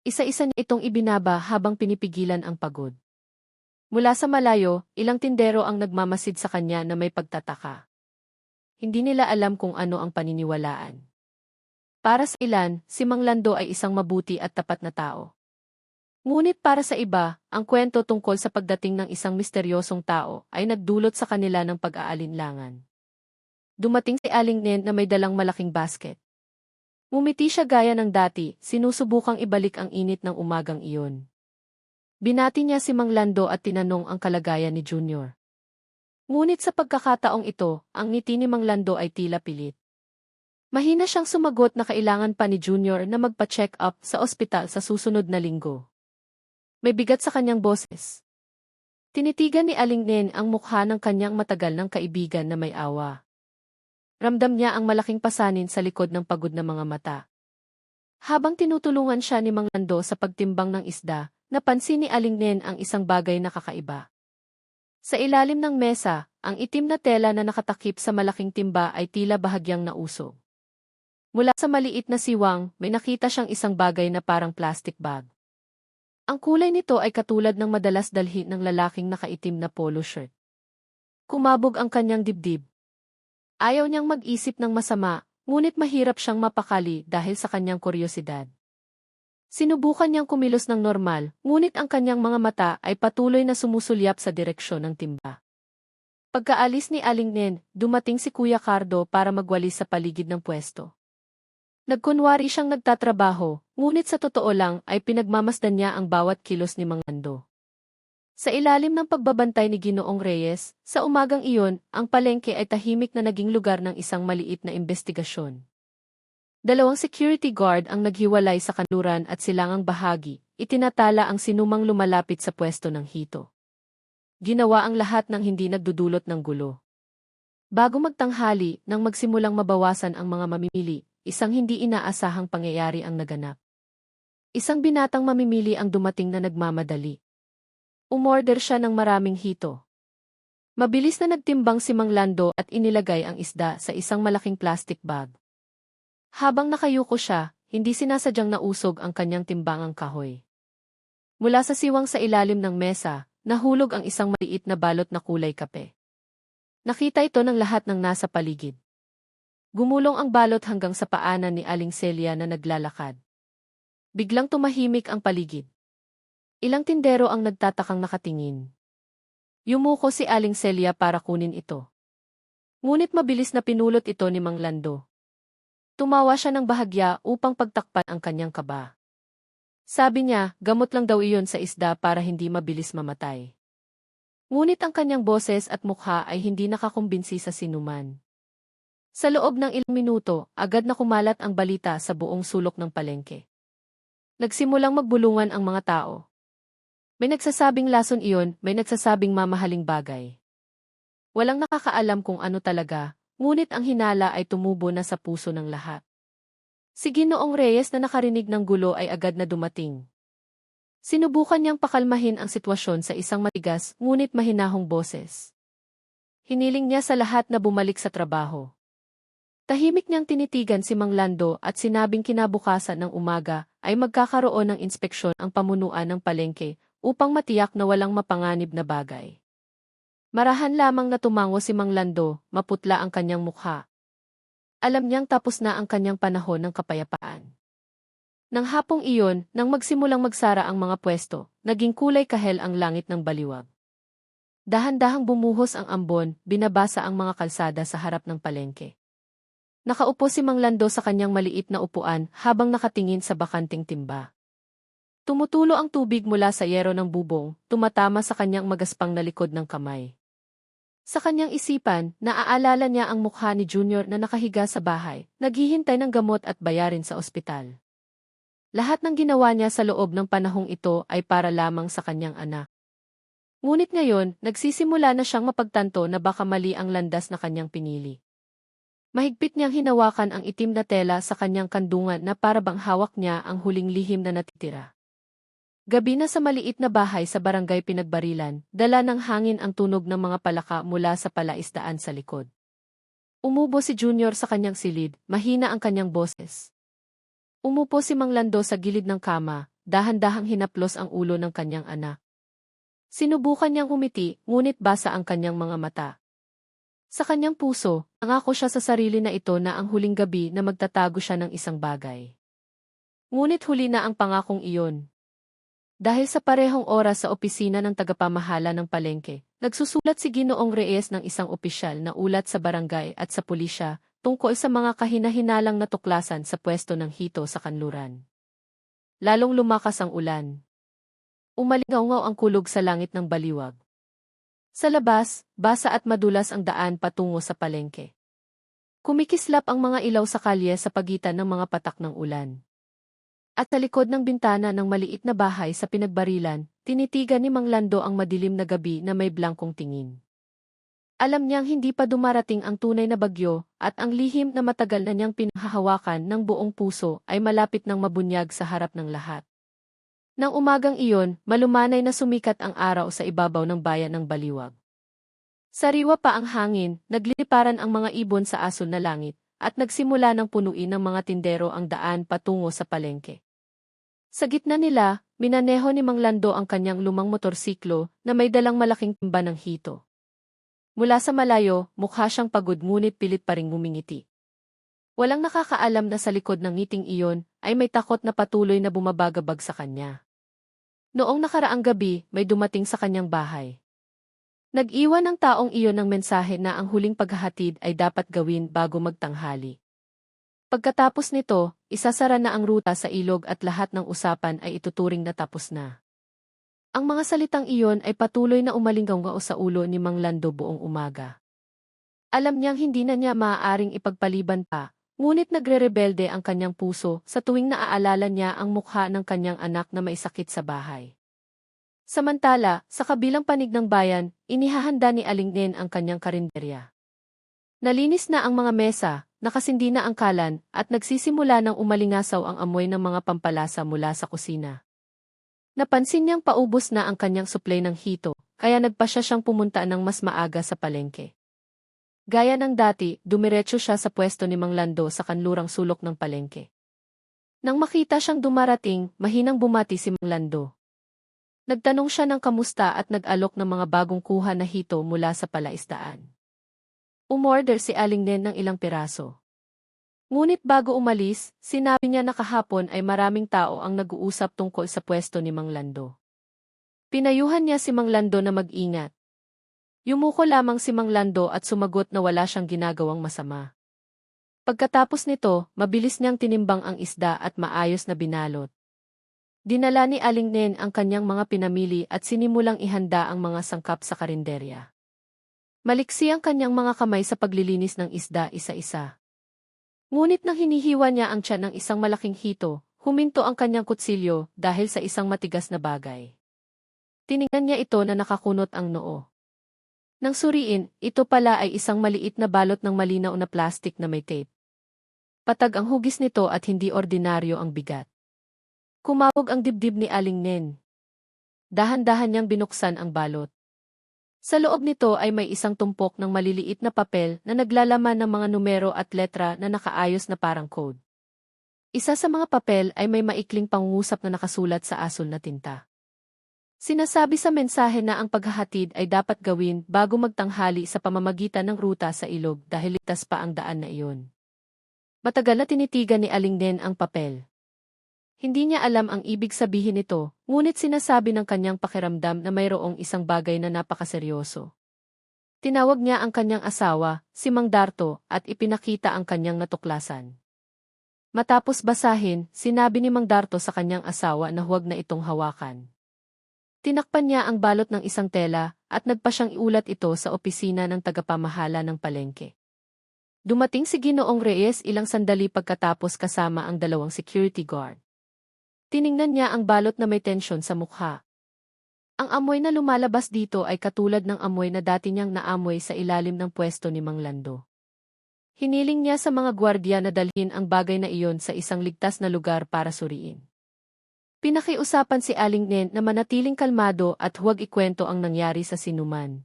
Isa-isa niya itong ibinaba habang pinipigilan ang pagod. Mula sa malayo, ilang tindero ang nagmamasid sa kanya na may pagtataka. Hindi nila alam kung ano ang paniniwalaan. Para sa ilan, si Mang Lando ay isang mabuti at tapat na tao. Ngunit para sa iba, ang kwento tungkol sa pagdating ng isang misteryosong tao ay nagdulot sa kanila ng pag-aalinlangan. Dumating si Aling Nen na may dalang malaking basket. Ngumiti siya gaya ng dati, sinusubukang ibalik ang init ng umagang iyon. Binati niya si Mang Lando at tinanong ang kalagayan ni Junior. Ngunit sa pagkakataong ito, ang ngiti ni Mang Lando ay tila pilit. Mahina siyang sumagot na kailangan pa ni Junior na magpa-check up sa ospital sa susunod na linggo. May bigat sa kanyang boses. Tinitigan ni Aling Nen ang mukha ng kanyang matagal ng kaibigan na may awa. Ramdam niya ang malaking pasanin sa likod ng pagod na mga mata. Habang tinutulungan siya ni Mang Lando sa pagtimbang ng isda, napansin ni Aling Nen ang isang bagay na kakaiba. Sa ilalim ng mesa, ang itim na tela na nakatakip sa malaking timba ay tila bahagyang nausog. Mula sa maliit na siwang, may nakita siyang isang bagay na parang plastic bag. Ang kulay nito ay katulad ng madalas dalhin ng lalaking nakaitim na polo shirt. Kumabog ang kanyang dibdib. Ayaw niyang mag-isip ng masama, ngunit mahirap siyang mapakali dahil sa kanyang kuryosidad. Sinubukan niyang kumilos ng normal, ngunit ang kanyang mga mata ay patuloy na sumusulyap sa direksyon ng timba. Pagkaalis ni Aling Nen, dumating si Kuya Cardo para magwalis sa paligid ng pwesto. Nagkunwari siyang nagtatrabaho, ngunit sa totoo lang ay pinagmamasdan niya ang bawat kilos ni Mang Lando. Sa ilalim ng pagbabantay ni Ginoong Reyes, sa umagang iyon, ang palengke ay tahimik na naging lugar ng isang maliit na investigasyon. 2 security guard ang naghiwalay sa kanluran at silangang bahagi, itinatala ang sinumang lumalapit sa pwesto ng hito. Ginawa ang lahat ng hindi nagdudulot ng gulo. Bago magtanghali, nang magsimulang mabawasan ang mga mamimili, isang hindi inaasahang pangyayari ang naganap. Isang binatang mamimili ang dumating na nagmamadali. Umorder siya ng maraming hito. Mabilis na nagtimbang si Mang Lando at inilagay ang isda sa isang malaking plastic bag. Habang nakayuko siya, hindi sinasadyang nausog ang kanyang timbangang kahoy. Mula sa siwang sa ilalim ng mesa, nahulog ang isang maliit na balot na kulay kape. Nakita ito ng lahat ng nasa paligid. Gumulong ang balot hanggang sa paanan ni Aling Celia na naglalakad. Biglang tumahimik ang paligid. Ilang tindero ang nagtatakang nakatingin. Yumuko si Aling Celia para kunin ito. Ngunit mabilis na pinulot ito ni Mang Lando. Tumawa siya ng bahagya upang pagtakpan ang kanyang kaba. Sabi niya, gamot lang daw iyon sa isda para hindi mabilis mamatay. Ngunit ang kanyang boses at mukha ay hindi nakakumbinsi sa sinuman. Sa loob ng ilang minuto, agad na kumalat ang balita sa buong sulok ng palengke. Nagsimulang magbulungan ang mga tao. May nagsasabing lason iyon, may nagsasabing mamahaling bagay. Walang nakakaalam kung ano talaga, ngunit ang hinala ay tumubo na sa puso ng lahat. Si Ginoong Reyes na nakarinig ng gulo ay agad na dumating. Sinubukan niyang pakalmahin ang sitwasyon sa isang matigas ngunit mahinahong boses. Hiniling niya sa lahat na bumalik sa trabaho. Tahimik niyang tinitigan si Mang Lando at sinabing kinabukasan ng umaga ay magkakaroon ng inspeksyon ang pamunuan ng palengke upang matiyak na walang mapanganib na bagay. Marahan lamang na tumango si Mang Lando, maputla ang kanyang mukha. Alam niyang tapos na ang kanyang panahon ng kapayapaan. Nang hapong iyon, nang magsimulang magsara ang mga pwesto, naging kulay kahel ang langit ng baliwag. Dahan-dahang bumuhos ang ambon, binabasa ang mga kalsada sa harap ng palengke. Nakaupo si Mang Lando sa kanyang maliit na upuan habang nakatingin sa bakanting timba. Tumutulo ang tubig mula sa yero ng bubong, tumatama sa kanyang magaspang na likod ng kamay. Sa kanyang isipan, naaalala niya ang mukha ni Junior na nakahiga sa bahay, naghihintay ng gamot at bayarin sa ospital. Lahat ng ginawa niya sa loob ng panahong ito ay para lamang sa kanyang anak. Ngunit ngayon, nagsisimula na siyang mapagtanto na baka mali ang landas na kanyang pinili. Mahigpit niyang hinawakan ang itim na tela sa kanyang kandungan na para bang hawak niya ang huling lihim na natitira. Gabi na sa maliit na bahay sa barangay Pinagbarilan, dala ng hangin ang tunog ng mga palaka mula sa palaisdaan sa likod. Umubo si Junior sa kanyang silid, mahina ang kanyang boses. Umupo si Mang Lando sa gilid ng kama, dahan-dahang hinaplos ang ulo ng kanyang anak. Sinubukan niyang humiti, ngunit basa ang kanyang mga mata. Sa kanyang puso, nangako siya sa sarili na ito na ang huling gabi na magtatago siya ng isang bagay. Ngunit huli na ang pangakong iyon. Dahil sa parehong oras sa opisina ng tagapamahala ng palengke, nagsusulat si Ginoong Reyes ng isang opisyal na ulat sa barangay at sa pulisya tungkol sa mga kahinahinalang natuklasan sa pwesto ng hito sa kanluran. Lalong lumakas ang ulan. Umalingaw ang kulog sa langit ng baliwag. Sa labas, basa at madulas ang daan patungo sa palengke. Kumikislap ang mga ilaw sa kalye sa pagitan ng mga patak ng ulan. At sa likod ng bintana ng maliit na bahay sa Pinagbarilan, tinitigan ni Mang Lando ang madilim na gabi na may blangkong tingin. Alam niyang hindi pa dumarating ang tunay na bagyo at ang lihim na matagal na niyang pinanghahawakan ng buong puso ay malapit ng mabunyag sa harap ng lahat. Nang umagang iyon, malumanay na sumikat ang araw sa ibabaw ng bayan ng Baliwag. Sariwa pa ang hangin, nagliliparan ang mga ibon sa asul na langit, at nagsimula ng punuin ng mga tindero ang daan patungo sa palengke. Sa gitna nila, minaneho ni Mang Lando ang kanyang lumang motorsiklo na may dalang malaking timba ng hito. Mula sa malayo, mukha siyang pagod ngunit pilit pa ring ngumingiti. Walang nakakaalam na sa likod ng ngiting iyon ay may takot na patuloy na bumabagabag sa kanya. Noong nakaraang gabi, may dumating sa kanyang bahay. Nag-iwan ng taong iyon ng mensahe na ang huling paghahatid ay dapat gawin bago magtanghali. Pagkatapos nito, isasara na ang ruta sa ilog at lahat ng usapan ay ituturing na tapos na. Ang mga salitang iyon ay patuloy na umalinggaw sa ulo ni Mang Lando buong umaga. Alam niyang hindi na niya maaaring ipagpaliban pa, ngunit nagre-rebelde ang kanyang puso sa tuwing naaalala niya ang mukha ng kanyang anak na may sakit sa bahay. Samantala, sa kabilang panig ng bayan, inihahanda ni Aling Nen ang kanyang karinderya. Nalinis na ang mga mesa, nakasindi na ang kalan, at nagsisimula ng umalingasaw ang amoy ng mga pampalasa mula sa kusina. Napansin niyang paubos na ang kanyang supply ng hito, kaya nagpasya siyang pumunta ng mas maaga sa palengke. Gaya ng dati, dumiretso siya sa pwesto ni Mang Lando sa kanlurang sulok ng palengke. Nang makita siyang dumarating, mahinang bumati si Mang Lando. Nagtanong siya ng kamusta at nag-alok ng mga bagong kuha na hito mula sa palaisdaan. Umorder si Aling Nen ng ilang piraso. Ngunit bago umalis, sinabi niya na kahapon ay maraming tao ang nag-uusap tungkol sa pwesto ni Mang Lando. Pinayuhan niya si Mang Lando na mag-ingat. Yumuko lamang si Mang Lando at sumagot na wala siyang ginagawang masama. Pagkatapos nito, mabilis niyang tinimbang ang isda at maayos na binalot. Dinala ni Aling Nen ang kanyang mga pinamili at sinimulang ihanda ang mga sangkap sa karinderya. Maliksi ang kanyang mga kamay sa paglilinis ng isda isa-isa. Ngunit nang hinihiwa niya ang tiyan ng isang malaking hito, huminto ang kanyang kutsilyo dahil sa isang matigas na bagay. Tiningnan niya ito na nakakunot ang noo. Nang suriin, ito pala ay isang maliit na balot ng malinaw na plastik na may tape. Patag ang hugis nito at hindi ordinaryo ang bigat. Kumawog ang dibdib ni Aling Nen. Dahan-dahan niyang binuksan ang balot. Sa loob nito ay may isang tumpok ng maliliit na papel na naglalaman ng mga numero at letra na nakaayos na parang code. Isa sa mga papel ay may maikling pangungusap na nakasulat sa asul na tinta. Sinasabi sa mensahe na ang paghahatid ay dapat gawin bago magtanghali sa pamamagitan ng ruta sa ilog dahil ligtas pa ang daan na iyon. Matagal na tinitigan ni Aling Nen ang papel. Hindi niya alam ang ibig sabihin nito, ngunit sinasabi ng kanyang pakiramdam na mayroong isang bagay na napakaseryoso. Tinawag niya ang kanyang asawa, si Mang Darto, at ipinakita ang kanyang natuklasan. Matapos basahin, sinabi ni Mang Darto sa kanyang asawa na huwag na itong hawakan. Tinakpan niya ang balot ng isang tela, at nagpa siyang iulat ito sa opisina ng tagapamahala ng palengke. Dumating si Ginoong Reyes ilang sandali pagkatapos kasama ang 2 security guard. Tiningnan niya ang balot na may tensyon sa mukha. Ang amoy na lumalabas dito ay katulad ng amoy na dati niyang naamoy sa ilalim ng pwesto ni Mang Lando. Hiniling niya sa mga gwardiya na dalhin ang bagay na iyon sa isang ligtas na lugar para suriin. Pinakiusapan si Aling Nen na manatiling kalmado at huwag ikwento ang nangyari sa sinuman.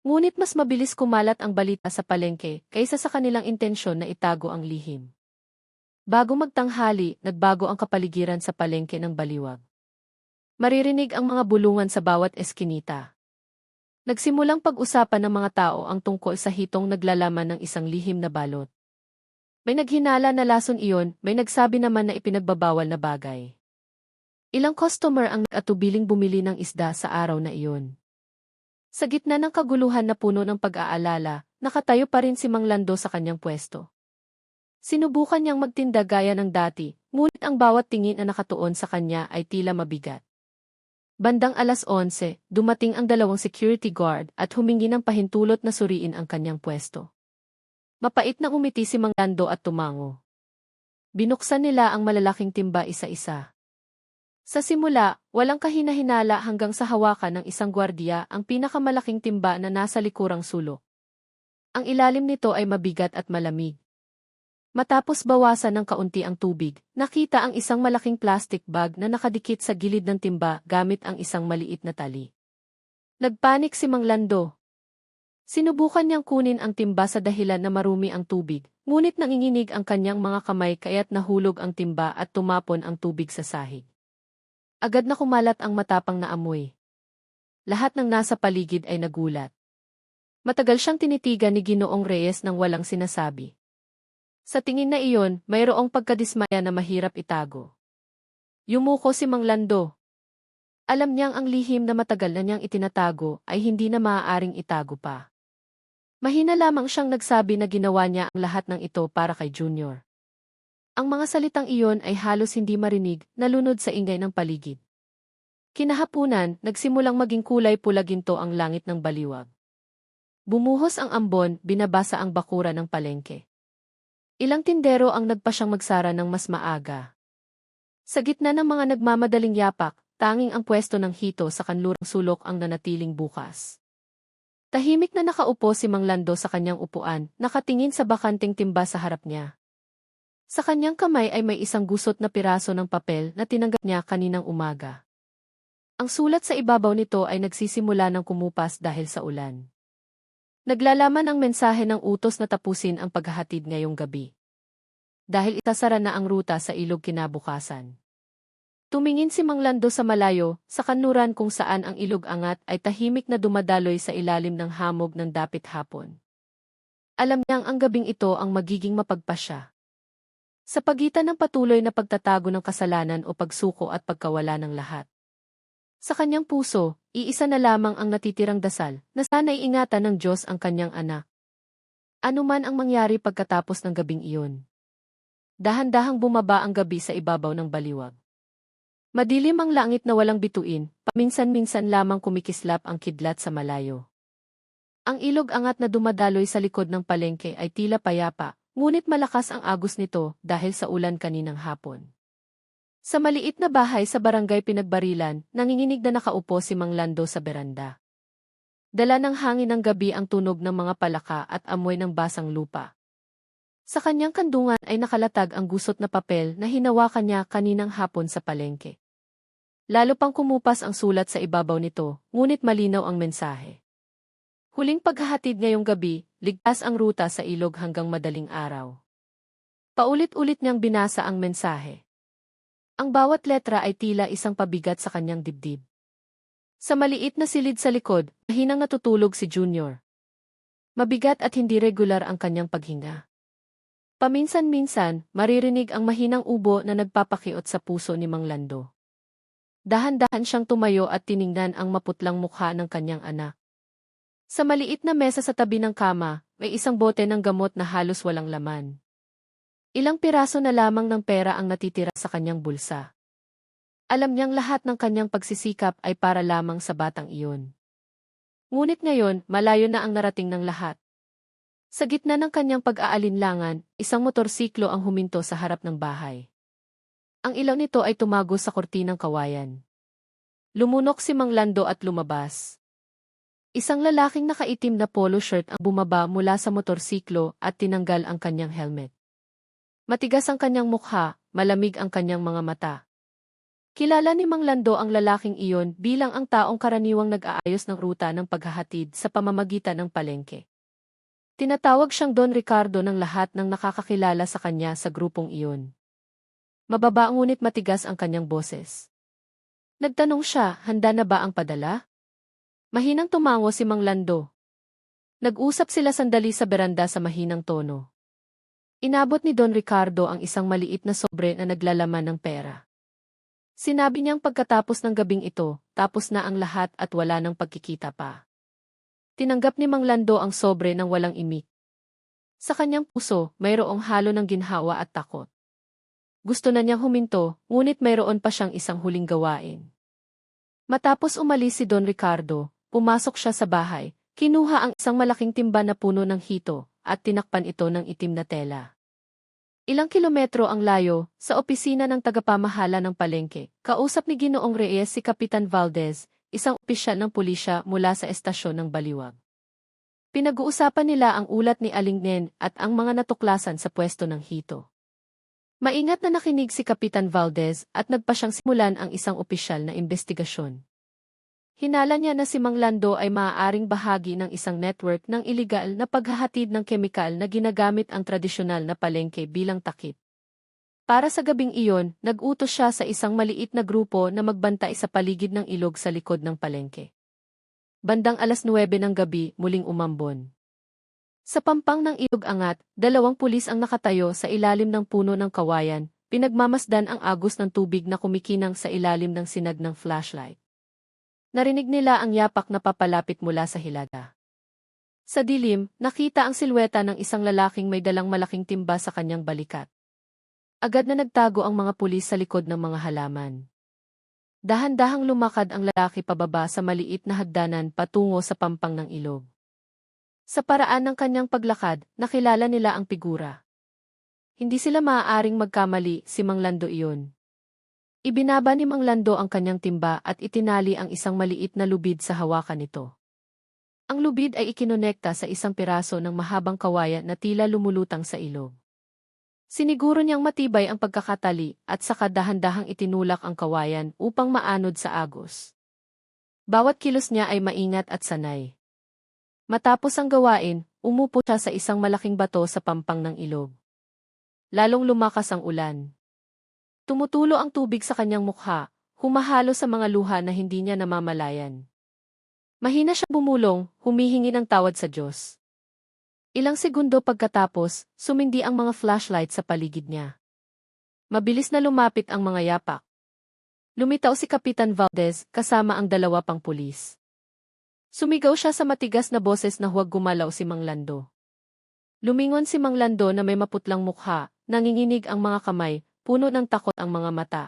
Ngunit mas mabilis kumalat ang balita sa palengke kaysa sa kanilang intensyon na itago ang lihim. Bago magtanghali, nagbago ang kapaligiran sa palengke ng Baliwag. Maririnig ang mga bulungan sa bawat eskinita. Nagsimulang pag-usapan ng mga tao ang tungkol sa hitong naglalaman ng isang lihim na balot. May naghinala na lason iyon, may nagsabi naman na ipinagbabawal na bagay. Ilang customer ang nag-atubiling bumili ng isda sa araw na iyon. Sa gitna ng kaguluhan na puno ng pag-aalala, nakatayo pa rin si Mang Lando sa kanyang pwesto. Sinubukan niyang magtinda gaya ng dati, ngunit ang bawat tingin na nakatuon sa kanya ay tila mabigat. Bandang 11:00, dumating ang 2 security guard at humingi ng pahintulot na suriin ang kanyang pwesto. Mapait na umiti si Mang Lando at tumango. Binuksan nila ang malalaking timba isa-isa. Sa simula, walang kahina-hinala hanggang sa hawakan ng isang gwardiya ang pinakamalaking timba na nasa likurang sulok. Ang ilalim nito ay mabigat at malamig. Matapos bawasan ng kaunti ang tubig, nakita ang isang malaking plastic bag na nakadikit sa gilid ng timba gamit ang isang maliit na tali. Nagpanik si Mang Lando. Sinubukan niyang kunin ang timba sa dahilan na marumi ang tubig, ngunit nanginginig ang kanyang mga kamay kaya't nahulog ang timba at tumapon ang tubig sa sahig. Agad na kumalat ang matapang na amoy. Lahat ng nasa paligid ay nagulat. Matagal siyang tinitigan ni Ginoong Reyes nang walang sinasabi. Sa tingin na iyon, mayroong pagkadismaya na mahirap itago. Yumuko si Mang Lando. Alam niyang ang lihim na matagal na niyang itinatago ay hindi na maaaring itago pa. Mahina lamang siyang nagsabi na ginawa niya ang lahat ng ito para kay Junior. Ang mga salitang iyon ay halos hindi marinig, nalunod sa ingay ng paligid. Kinahapunan, nagsimulang maging kulay pula ginto ang langit ng baliwag. Bumuhos ang ambon, binabasa ang bakura ng palengke. Ilang tindero ang nagpasyang magsara ng mas maaga. Sa gitna ng mga nagmamadaling yapak, tanging ang pwesto ng hito sa kanlurang sulok ang nanatiling bukas. Tahimik na nakaupo si Mang Lando sa kanyang upuan, nakatingin sa bakanting timba sa harap niya. Sa kanyang kamay ay may isang gusot na piraso ng papel na tinanggap niya kaninang umaga. Ang sulat sa ibabaw nito ay nagsisimula ng kumupas dahil sa ulan. Naglalaman ang mensahe ng utos na tapusin ang paghahatid ngayong gabi. Dahil itasara na ang ruta sa ilog kinabukasan. Tumingin si Mang Lando sa malayo, sa kanluran kung saan ang ilog angat ay tahimik na dumadaloy sa ilalim ng hamog ng dapit hapon. Alam niyang ang gabing ito ang magiging mapagpasya. Sa pagitan ng patuloy na pagtatago ng kasalanan o pagsuko at pagkawala ng lahat. Sa kanyang puso, iisa na lamang ang natitirang dasal, na sana'y ingatan ng Diyos ang kanyang anak. Ano man ang mangyari pagkatapos ng gabing iyon. Dahan-dahang bumaba ang gabi sa ibabaw ng baliwag. Madilim ang langit na walang bituin, paminsan-minsan lamang kumikislap ang kidlat sa malayo. Ang ilog angat na dumadaloy sa likod ng palengke ay tila payapa, ngunit malakas ang agos nito dahil sa ulan kaninang hapon. Sa maliit na bahay sa barangay Pinagbarilan, nanginginig na nakaupo si Mang Lando sa beranda. Dala ng hangin ng gabi ang tunog ng mga palaka at amoy ng basang lupa. Sa kanyang kandungan ay nakalatag ang gusot na papel na hinawakan niya kaninang hapon sa palengke. Lalo pang kumupas ang sulat sa ibabaw nito, ngunit malinaw ang mensahe. Huling paghahatid ngayong gabi, ligtas ang ruta sa ilog hanggang madaling araw. Paulit-ulit niyang binasa ang mensahe. Ang bawat letra ay tila isang pabigat sa kanyang dibdib. Sa maliit na silid sa likod, mahinang natutulog si Junior. Mabigat at hindi regular ang kanyang paghinga. Paminsan-minsan, maririnig ang mahinang ubo na nagpapakiot sa puso ni Mang Lando. Dahan-dahan siyang tumayo at tiningnan ang maputlang mukha ng kanyang anak. Sa maliit na mesa sa tabi ng kama, may isang bote ng gamot na halos walang laman. Ilang piraso na lamang ng pera ang natitira sa kanyang bulsa. Alam niyang lahat ng kanyang pagsisikap ay para lamang sa batang iyon. Ngunit ngayon, malayo na ang narating ng lahat. Sa gitna ng kanyang pag-aalinlangan, isang motorsiklo ang huminto sa harap ng bahay. Ang ilaw nito ay tumago sa kortinang kawayan. Lumunok si Mang Lando at lumabas. Isang lalaking nakaitim na polo shirt ang bumaba mula sa motorsiklo at tinanggal ang kanyang helmet. Matigas ang kanyang mukha, malamig ang kanyang mga mata. Kilala ni Mang Lando ang lalaking iyon bilang ang taong karaniwang nag-aayos ng ruta ng paghahatid sa pamamagitan ng palengke. Tinatawag siyang Don Ricardo ng lahat ng nakakakilala sa kanya sa grupong iyon. Mababa ngunit matigas ang kanyang boses. Nagtanong siya, handa na ba ang padala? Mahinang tumango si Mang Lando. Nag-usap sila sandali sa beranda sa mahinang tono. Inabot ni Don Ricardo ang isang maliit na sobre na naglalaman ng pera. Sinabi niyang pagkatapos ng gabing ito, tapos na ang lahat at wala nang pagkikita pa. Tinanggap ni Mang Lando ang sobre ng walang imik. Sa kanyang puso, mayroong halo ng ginhawa at takot. Gusto na niyang huminto, ngunit mayroon pa siyang isang huling gawain. Matapos umalis si Don Ricardo, pumasok siya sa bahay, kinuha ang isang malaking timba na puno ng hito, at tinakpan ito ng itim na tela. Ilang kilometro ang layo, sa opisina ng tagapamahala ng palengke, kausap ni Ginoong Reyes si Kapitan Valdez, isang opisyal ng pulisya mula sa estasyon ng Baliwag. Pinag-uusapan nila ang ulat ni Aling Nen at ang mga natuklasan sa pwesto ng hito. Maingat na nakinig si Kapitan Valdez at nagpa siyang simulan ang isang opisyal na investigasyon. Hinala niya na si Mang Lando ay maaaring bahagi ng isang network ng iligal na paghahatid ng kemikal na ginagamit ang tradisyonal na palengke bilang takip. Para sa gabing iyon, nag-utos siya sa isang maliit na grupo na magbantay sa paligid ng ilog sa likod ng palengke. Bandang 9:00 ng gabi, muling umambon. Sa pampang ng ilog angat, 2 pulis ang nakatayo sa ilalim ng puno ng kawayan, pinagmamasdan ang agos ng tubig na kumikinang sa ilalim ng sinag ng flashlight. Narinig nila ang yapak na papalapit mula sa hilaga. Sa dilim, nakita ang silweta ng isang lalaking may dalang malaking timba sa kanyang balikat. Agad na nagtago ang mga pulis sa likod ng mga halaman. Dahan-dahang lumakad ang lalaki pababa sa maliit na hagdanan patungo sa pampang ng ilog. Sa paraan ng kanyang paglakad, nakilala nila ang figura. Hindi sila maaaring magkamali, si Mang Lando iyon. Ibinaba ni Mang Lando ang kanyang timba at itinali ang isang maliit na lubid sa hawakan nito. Ang lubid ay ikinonekta sa isang piraso ng mahabang kawayan na tila lumulutang sa ilog. Siniguro niyang matibay ang pagkakatali at saka dahan-dahang itinulak ang kawayan upang maanod sa agos. Bawat kilos niya ay maingat at sanay. Matapos ang gawain, umupo siya sa isang malaking bato sa pampang ng ilog. Lalong lumakas ang ulan. Tumutulo ang tubig sa kanyang mukha, humahalo sa mga luha na hindi niya namamalayan. Mahina siyang bumulong, humihingi ng tawad sa Diyos. Ilang segundo pagkatapos, sumindi ang mga flashlight sa paligid niya. Mabilis na lumapit ang mga yapak. Lumitaw si Kapitan Valdez kasama ang 2 pang pulis. Sumigaw siya sa matigas na boses na huwag gumalaw si Mang Lando. Lumingon si Mang Lando na may maputlang mukha, nanginginig ang mga kamay, puno ng takot ang mga mata.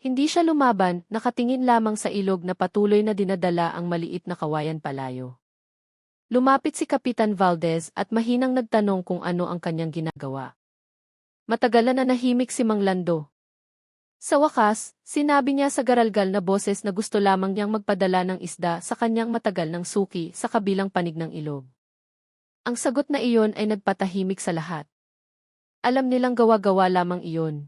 Hindi siya lumaban, nakatingin lamang sa ilog na patuloy na dinadala ang maliit na kawayan palayo. Lumapit si Kapitan Valdez at mahinang nagtanong kung ano ang kanyang ginagawa. Matagalan na nahimik si Mang Lando. Sa wakas, sinabi niya sa garalgal na boses na gusto lamang niyang magpadala ng isda sa kanyang matagal ng suki sa kabilang panig ng ilog. Ang sagot na iyon ay nagpatahimik sa lahat. Alam nilang gawa-gawa lamang iyon.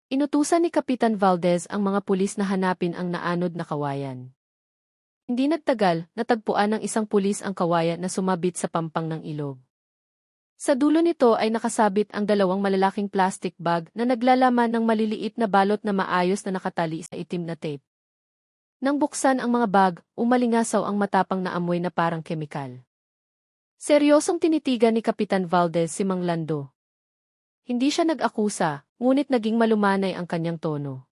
Inutusan ni Kapitan Valdez ang mga pulis na hanapin ang naanod na kawayan. Hindi nagtagal, natagpuan ng isang pulis ang kawayan na sumabit sa pampang ng ilog. Sa dulo nito ay nakasabit ang 2 malalaking plastic bag na naglalaman ng maliliit na balot na maayos na nakatali sa itim na tape. Nang buksan ang mga bag, umalingasaw ang matapang na amoy na parang kemikal. Seryosong tinitigan ni Kapitan Valdez si Mang Lando. Hindi siya nag-akusa, ngunit naging malumanay ang kanyang tono.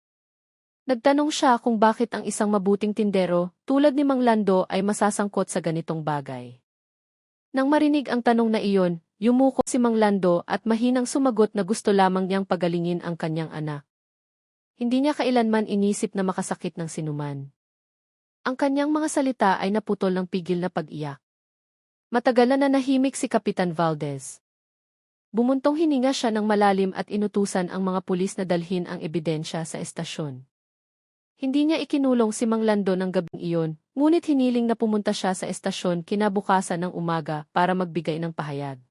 Nagtanong siya kung bakit ang isang mabuting tindero, tulad ni Mang Lando ay masasangkot sa ganitong bagay. Nang marinig ang tanong na iyon, yumuko si Mang Lando at mahinang sumagot na gusto lamang niyang pagalingin ang kanyang anak. Hindi niya kailanman inisip na makasakit ng sinuman. Ang kanyang mga salita ay naputol ng pigil na pag-iyak. Matagalan na nahimik si Kapitan Valdez. Bumuntong hininga siya ng malalim at inutusan ang mga pulis na dalhin ang ebidensya sa estasyon. Hindi niya ikinulong si Mang Lando ng gabing iyon, ngunit hiniling na pumunta siya sa estasyon kinabukasan ng umaga para magbigay ng pahayag.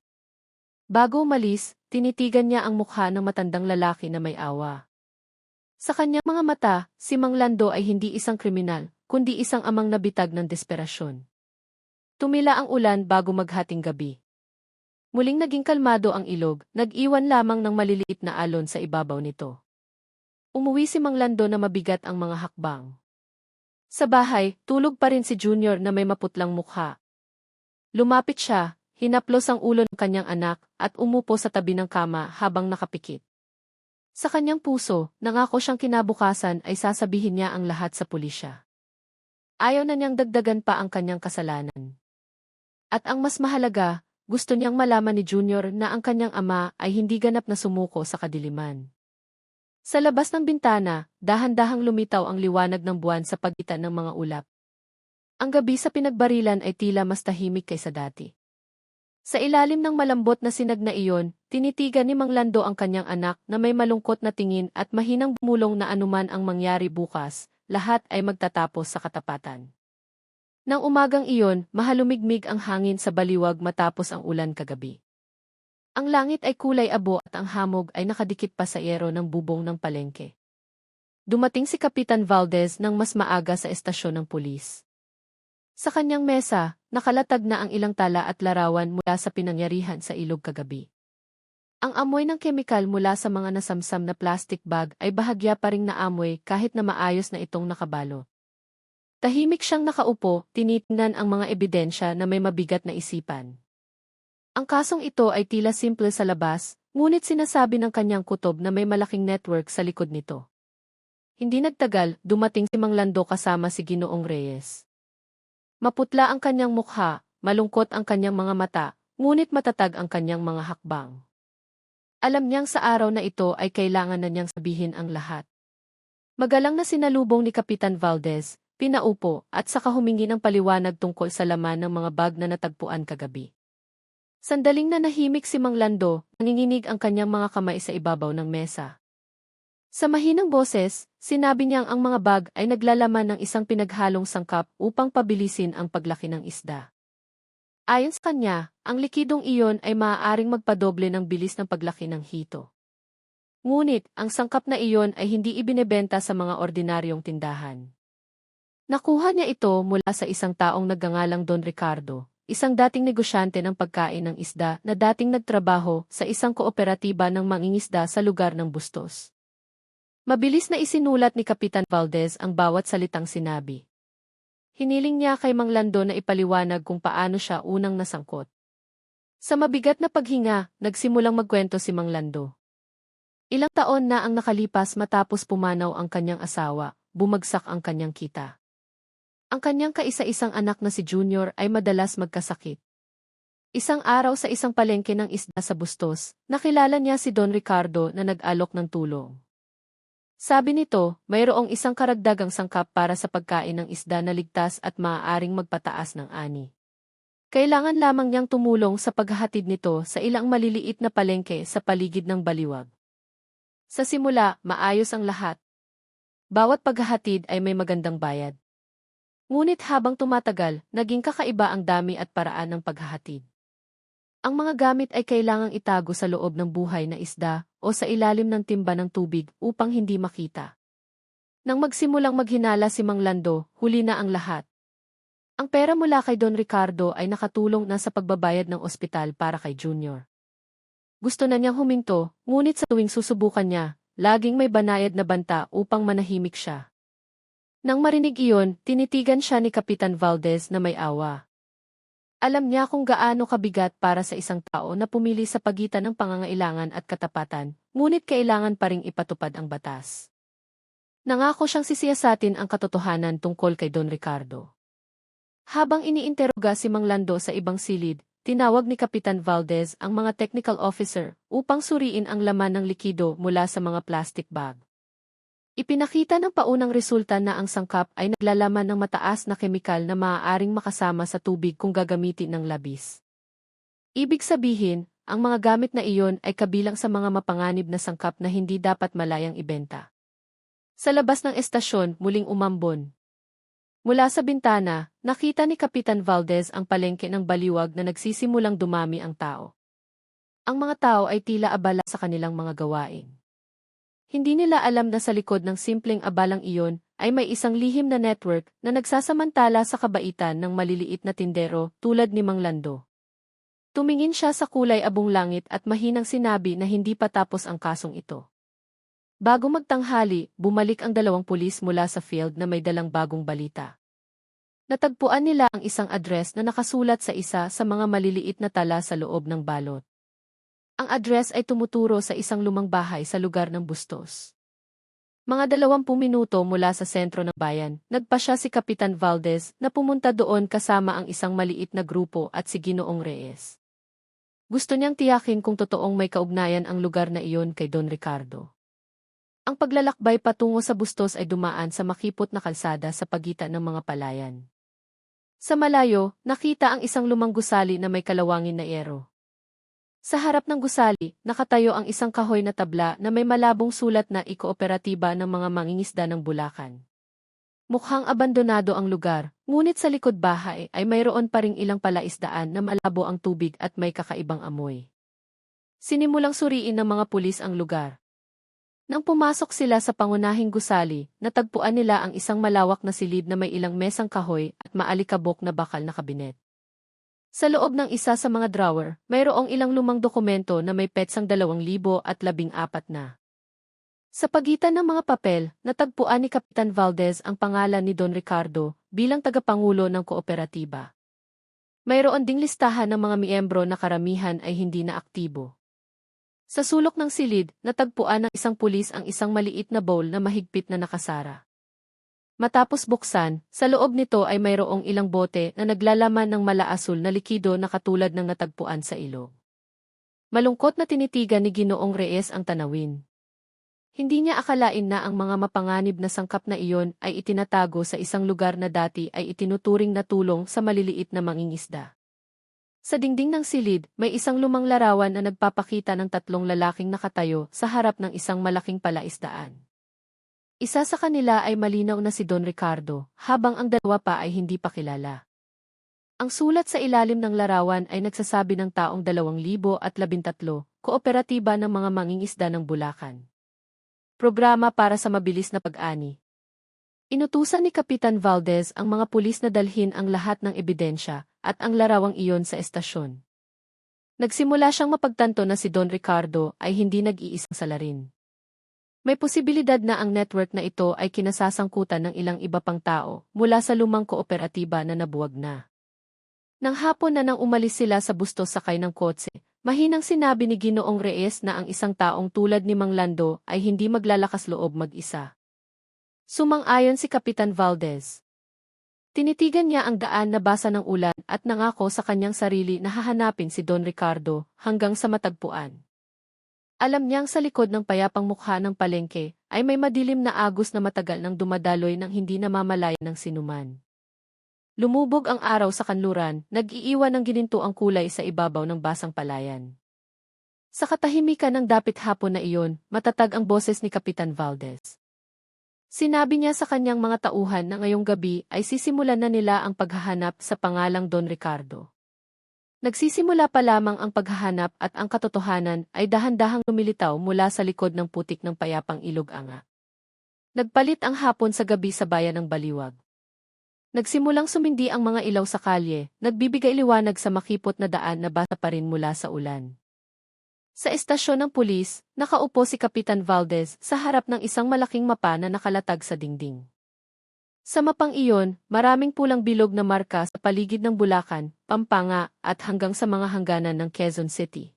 Bago umalis, tinitigan niya ang mukha ng matandang lalaki na may awa. Sa kanyang mga mata, si Mang Lando ay hindi isang kriminal, kundi isang amang nabitag ng desperasyon. Tumila ang ulan bago maghating gabi. Muling naging kalmado ang ilog, nag-iwan lamang ng maliliit na alon sa ibabaw nito. Umuwi si Mang Lando na mabigat ang mga hakbang. Sa bahay, tulog pa rin si Junior na may maputlang mukha. Lumapit siya, hinaplos ang ulo ng kanyang anak, at umupo sa tabi ng kama habang nakapikit. Sa kanyang puso, nangako siyang kinabukasan ay sasabihin niya ang lahat sa pulisya. Ayaw na niyang dagdagan pa ang kanyang kasalanan. At ang mas mahalaga, gusto niyang malaman ni Junior na ang kanyang ama ay hindi ganap na sumuko sa kadiliman. Sa labas ng bintana, dahan-dahang lumitaw ang liwanag ng buwan sa pagitan ng mga ulap. Ang gabi sa pinagbarilan ay tila mas tahimik kaysa dati. Sa ilalim ng malambot na sinag na iyon, tinitigan ni Mang Lando ang kanyang anak na may malungkot na tingin at mahinang bumulong na anuman ang mangyari bukas, lahat ay magtatapos sa katapatan. Nang umagang iyon, mahalumigmig ang hangin sa baliwag matapos ang ulan kagabi. Ang langit ay kulay abo at ang hamog ay nakadikit pa sa yero ng bubong ng palengke. Dumating si Kapitan Valdez ng mas maaga sa estasyon ng pulis. Sa kanyang mesa, nakalatag na ang ilang tala at larawan mula sa pinangyarihan sa ilog kagabi. Ang amoy ng kemikal mula sa mga nasamsam na plastic bag ay bahagya pa ring naamoy kahit na maayos na itong nakabalot. Tahimik siyang nakaupo, tinitingnan ang mga ebidensya na may mabigat na isipan. Ang kasong ito ay tila simple sa labas, ngunit sinasabi ng kanyang kutob na may malaking network sa likod nito. Hindi nagtagal, dumating si Mang Lando kasama si Ginoong Reyes. Maputla ang kanyang mukha, malungkot ang kanyang mga mata, ngunit matatag ang kanyang mga hakbang. Alam niyang sa araw na ito ay kailangan na niyang sabihin ang lahat. Magalang na sinalubong ni Kapitan Valdez, pinaupo at saka humingi ng paliwanag tungkol sa laman ng mga bag na natagpuan kagabi. Sandaling na nahimik si Mang Lando, nanginginig ang kanyang mga kamay sa ibabaw ng mesa. Sa mahinang boses, sinabi niyang ang mga bag ay naglalaman ng isang pinaghalong sangkap upang pabilisin ang paglaki ng isda. Ayon sa kanya, ang likidong iyon ay maaaring magpadoble ng bilis ng paglaki ng hito. Ngunit, ang sangkap na iyon ay hindi ibinebenta sa mga ordinaryong tindahan. Nakuha niya ito mula sa isang taong nagngangalang Don Ricardo, isang dating negosyante ng pagkain ng isda na dating nagtrabaho sa isang kooperatiba ng mangingisda sa lugar ng Bustos. Mabilis na isinulat ni Kapitan Valdez ang bawat salitang sinabi. Hiniling niya kay Mang Lando na ipaliwanag kung paano siya unang nasangkot. Sa mabigat na paghinga, nagsimulang magkwento si Mang Lando. Ilang taon na ang nakalipas matapos pumanaw ang kanyang asawa, bumagsak ang kanyang kita. Ang kanyang kaisa-isang anak na si Junior ay madalas magkasakit. Isang araw sa isang palengke ng isda sa Bustos, nakilala niya si Don Ricardo na nag-alok ng tulong. Sabi nito, mayroong isang karagdagang sangkap para sa pagkain ng isda na ligtas at maaaring magpataas ng ani. Kailangan lamang niyang tumulong sa paghahatid nito sa ilang maliliit na palengke sa paligid ng baliwag. Sa simula, maayos ang lahat. Bawat paghahatid ay may magandang bayad. Ngunit habang tumatagal, naging kakaiba ang dami at paraan ng paghahatid. Ang mga gamit ay kailangang itago sa loob ng buhay na isda o sa ilalim ng timba ng tubig upang hindi makita. Nang magsimulang maghinala si Mang Lando, huli na ang lahat. Ang pera mula kay Don Ricardo ay nakatulong na sa pagbabayad ng ospital para kay Junior. Gusto na niyang huminto, ngunit sa tuwing susubukan niya, laging may banayad na banta upang manahimik siya. Nang marinig iyon, tinitigan siya ni Kapitan Valdez na may awa. Alam niya kung gaano kabigat para sa isang tao na pumili sa pagitan ng pangangailangan at katapatan, ngunit kailangan pa ring ipatupad ang batas. Nangako siyang sisiyasatin ang katotohanan tungkol kay Don Ricardo. Habang iniinteroga si Mang Lando sa ibang silid, tinawag ni Kapitan Valdez ang mga technical officer upang suriin ang laman ng likido mula sa mga plastic bag. Ipinakita ng paunang resulta na ang sangkap ay naglalaman ng mataas na kemikal na maaaring makasama sa tubig kung gagamitin ng labis. Ibig sabihin, ang mga gamit na iyon ay kabilang sa mga mapanganib na sangkap na hindi dapat malayang ibenta. Sa labas ng estasyon, muling umambon. Mula sa bintana, nakita ni Kapitan Valdez ang palengke ng baliwag na nagsisimulang dumami ang tao. Ang mga tao ay tila abala sa kanilang mga gawain. Hindi nila alam na sa likod ng simpleng abalang iyon ay may isang lihim na network na nagsasamantala sa kabaitan ng maliliit na tindero tulad ni Mang Lando. Tumingin siya sa kulay abong langit at mahinang sinabi na hindi pa tapos ang kasong ito. Bago magtanghali, bumalik ang 2 pulis mula sa field na may dalang bagong balita. Natagpuan nila ang isang address na nakasulat sa isa sa mga maliliit na tala sa loob ng balot. Ang address ay tumuturo sa isang lumang bahay sa lugar ng Bustos. Mga 20 minuto mula sa sentro ng bayan, nagpasya si Kapitan Valdez na pumunta doon kasama ang isang maliit na grupo at si Ginoong Reyes. Gusto niyang tiyakin kung totoong may kaugnayan ang lugar na iyon kay Don Ricardo. Ang paglalakbay patungo sa Bustos ay dumaan sa makipot na kalsada sa pagitan ng mga palayan. Sa malayo, nakita ang isang lumang gusali na may kalawangin na yero. Sa harap ng gusali, nakatayo ang isang kahoy na tabla na may malabong sulat na ikooperatiba ng mga mangingisda ng Bulacan. Mukhang abandonado ang lugar, ngunit sa likod bahay ay mayroon pa ring ilang palaisdaan na malabo ang tubig at may kakaibang amoy. Sinimulang suriin ng mga pulis ang lugar. Nang pumasok sila sa pangunahing gusali, natagpuan nila ang isang malawak na silid na may ilang mesang kahoy at maalikabok na bakal na kabinet. Sa loob ng isa sa mga drawer, mayroong ilang lumang dokumento na may petsang 2014 na. Sa pagitan ng mga papel, natagpuan ni Kapitan Valdez ang pangalan ni Don Ricardo bilang tagapangulo ng kooperatiba. Mayroon ding listahan ng mga miyembro na karamihan ay hindi na aktibo. Sa sulok ng silid, natagpuan ng isang pulis ang isang maliit na bowl na mahigpit na nakasara. Matapos buksan, sa loob nito ay mayroong ilang bote na naglalaman ng malaasul na likido na katulad ng natagpuan sa ilog. Malungkot na tinitigan ni Ginoong Reyes ang tanawin. Hindi niya akalain na ang mga mapanganib na sangkap na iyon ay itinatago sa isang lugar na dati ay itinuturing na tulong sa maliliit na mangingisda. Sa dingding ng silid, may isang lumang larawan na nagpapakita ng tatlong lalaking nakatayo sa harap ng isang malaking palaisdaan. Isa sa kanila ay malinaw na si Don Ricardo, habang ang dalawa pa ay hindi pa kilala. Ang sulat sa ilalim ng larawan ay nagsasabi ng taong 2013, Kooperatiba ng mga mangingisda ng Bulacan. Programa para sa mabilis na pag-ani. Inutusan ni Kapitan Valdez ang mga pulis na dalhin ang lahat ng ebidensya at ang larawang iyon sa estasyon. Nagsimula siyang mapagtanto na si Don Ricardo ay hindi nag-iisang salarin. May posibilidad na ang network na ito ay kinasasangkutan ng ilang iba pang tao mula sa lumang kooperatiba na nabuwag na. Nang hapon na nang umalis sila sa Bustos sakay ng kotse, mahinang sinabi ni Ginoong Reyes na ang isang taong tulad ni Mang Lando ay hindi maglalakas loob mag-isa. Sumang-ayon si Kapitan Valdez. Tinitigan niya ang daan na basa ng ulan at nangako sa kanyang sarili na hahanapin si Don Ricardo hanggang sa matagpuan. Alam niyang sa likod ng payapang mukha ng palengke ay may madilim na agos na matagal nang dumadaloy nang hindi namamalayan ng sinuman. Lumubog ang araw sa kanluran, nag-iiwan ng gininto ang kulay sa ibabaw ng basang palayan. Sa katahimikan ng dapit hapon na iyon, matatag ang boses ni Kapitan Valdez. Sinabi niya sa kanyang mga tauhan na ngayong gabi ay sisimulan na nila ang paghahanap sa pangalang Don Ricardo. Nagsisimula pa lamang ang paghahanap at ang katotohanan ay dahan-dahang lumilitaw mula sa likod ng putik ng payapang ilog anga. Nagpalit ang hapon sa gabi sa bayan ng Baliwag. Nagsimulang sumindi ang mga ilaw sa kalye, nagbibigay liwanag sa makipot na daan na basa pa rin mula sa ulan. Sa estasyon ng pulis, nakaupo si Kapitan Valdez sa harap ng isang malaking mapa na nakalatag sa dingding. Sa mapang iyon, maraming pulang bilog na marka sa paligid ng Bulacan, Pampanga at hanggang sa mga hangganan ng Quezon City.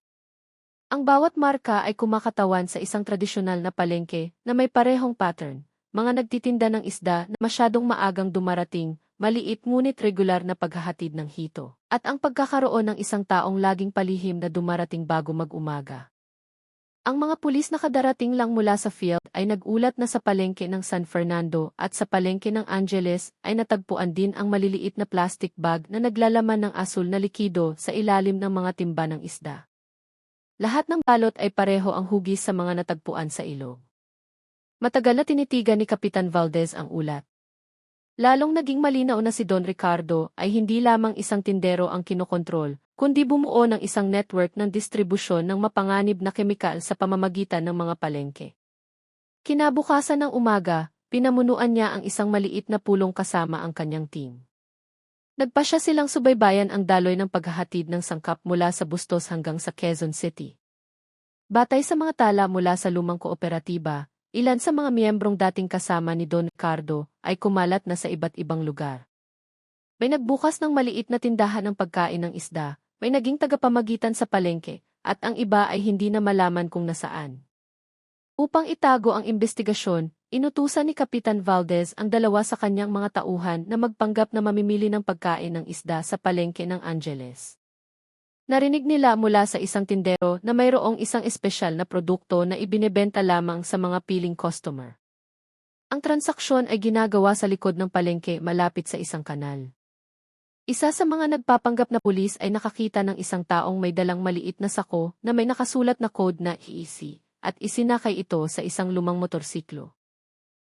Ang bawat marka ay kumakatawan sa isang tradisyonal na palengke na may parehong pattern, mga nagtitinda ng isda na masyadong maagang dumarating, maliit ngunit regular na paghahatid ng hito, at ang pagkakaroon ng isang taong laging palihim na dumarating bago mag-umaga. Ang mga pulis na kadarating lang mula sa field ay nagulat na sa palengke ng San Fernando at sa palengke ng Angeles ay natagpuan din ang maliliit na plastic bag na naglalaman ng asul na likido sa ilalim ng mga timba ng isda. Lahat ng balot ay pareho ang hugis sa mga natagpuan sa ilog. Matagal na tinitigan ni Kapitan Valdez ang ulat. Lalong naging malinaw na si Don Ricardo ay hindi lamang isang tindero ang kinokontrol, kundi bumuo ng isang network ng distribusyon ng mapanganib na kemikal sa pamamagitan ng mga palengke. Kinabukasan ng umaga, pinamunuan niya ang isang maliit na pulong kasama ang kanyang team. Nagpasya silang subaybayan ang daloy ng paghahatid ng sangkap mula sa Bustos hanggang sa Quezon City. Batay sa mga tala mula sa lumang kooperatiba, ilan sa mga miyembrong dating kasama ni Don Ricardo ay kumalat na sa iba't ibang lugar. May nagbukas ng maliit na tindahan ng pagkain ng isda, may naging tagapamagitan sa palengke, at ang iba ay hindi na malaman kung nasaan. Upang itago ang investigasyon, inutusan ni Kapitan Valdez ang dalawa sa kanyang mga tauhan na magpanggap na mamimili ng pagkain ng isda sa palengke ng Angeles. Narinig nila mula sa isang tindero na mayroong isang espesyal na produkto na ibinebenta lamang sa mga piling customer. Ang transaksyon ay ginagawa sa likod ng palengke malapit sa isang kanal. Isa sa mga nagpapanggap na pulis ay nakakita ng isang taong may dalang maliit na sako na may nakasulat na code na EEC at isinakay ito sa isang lumang motorsiklo.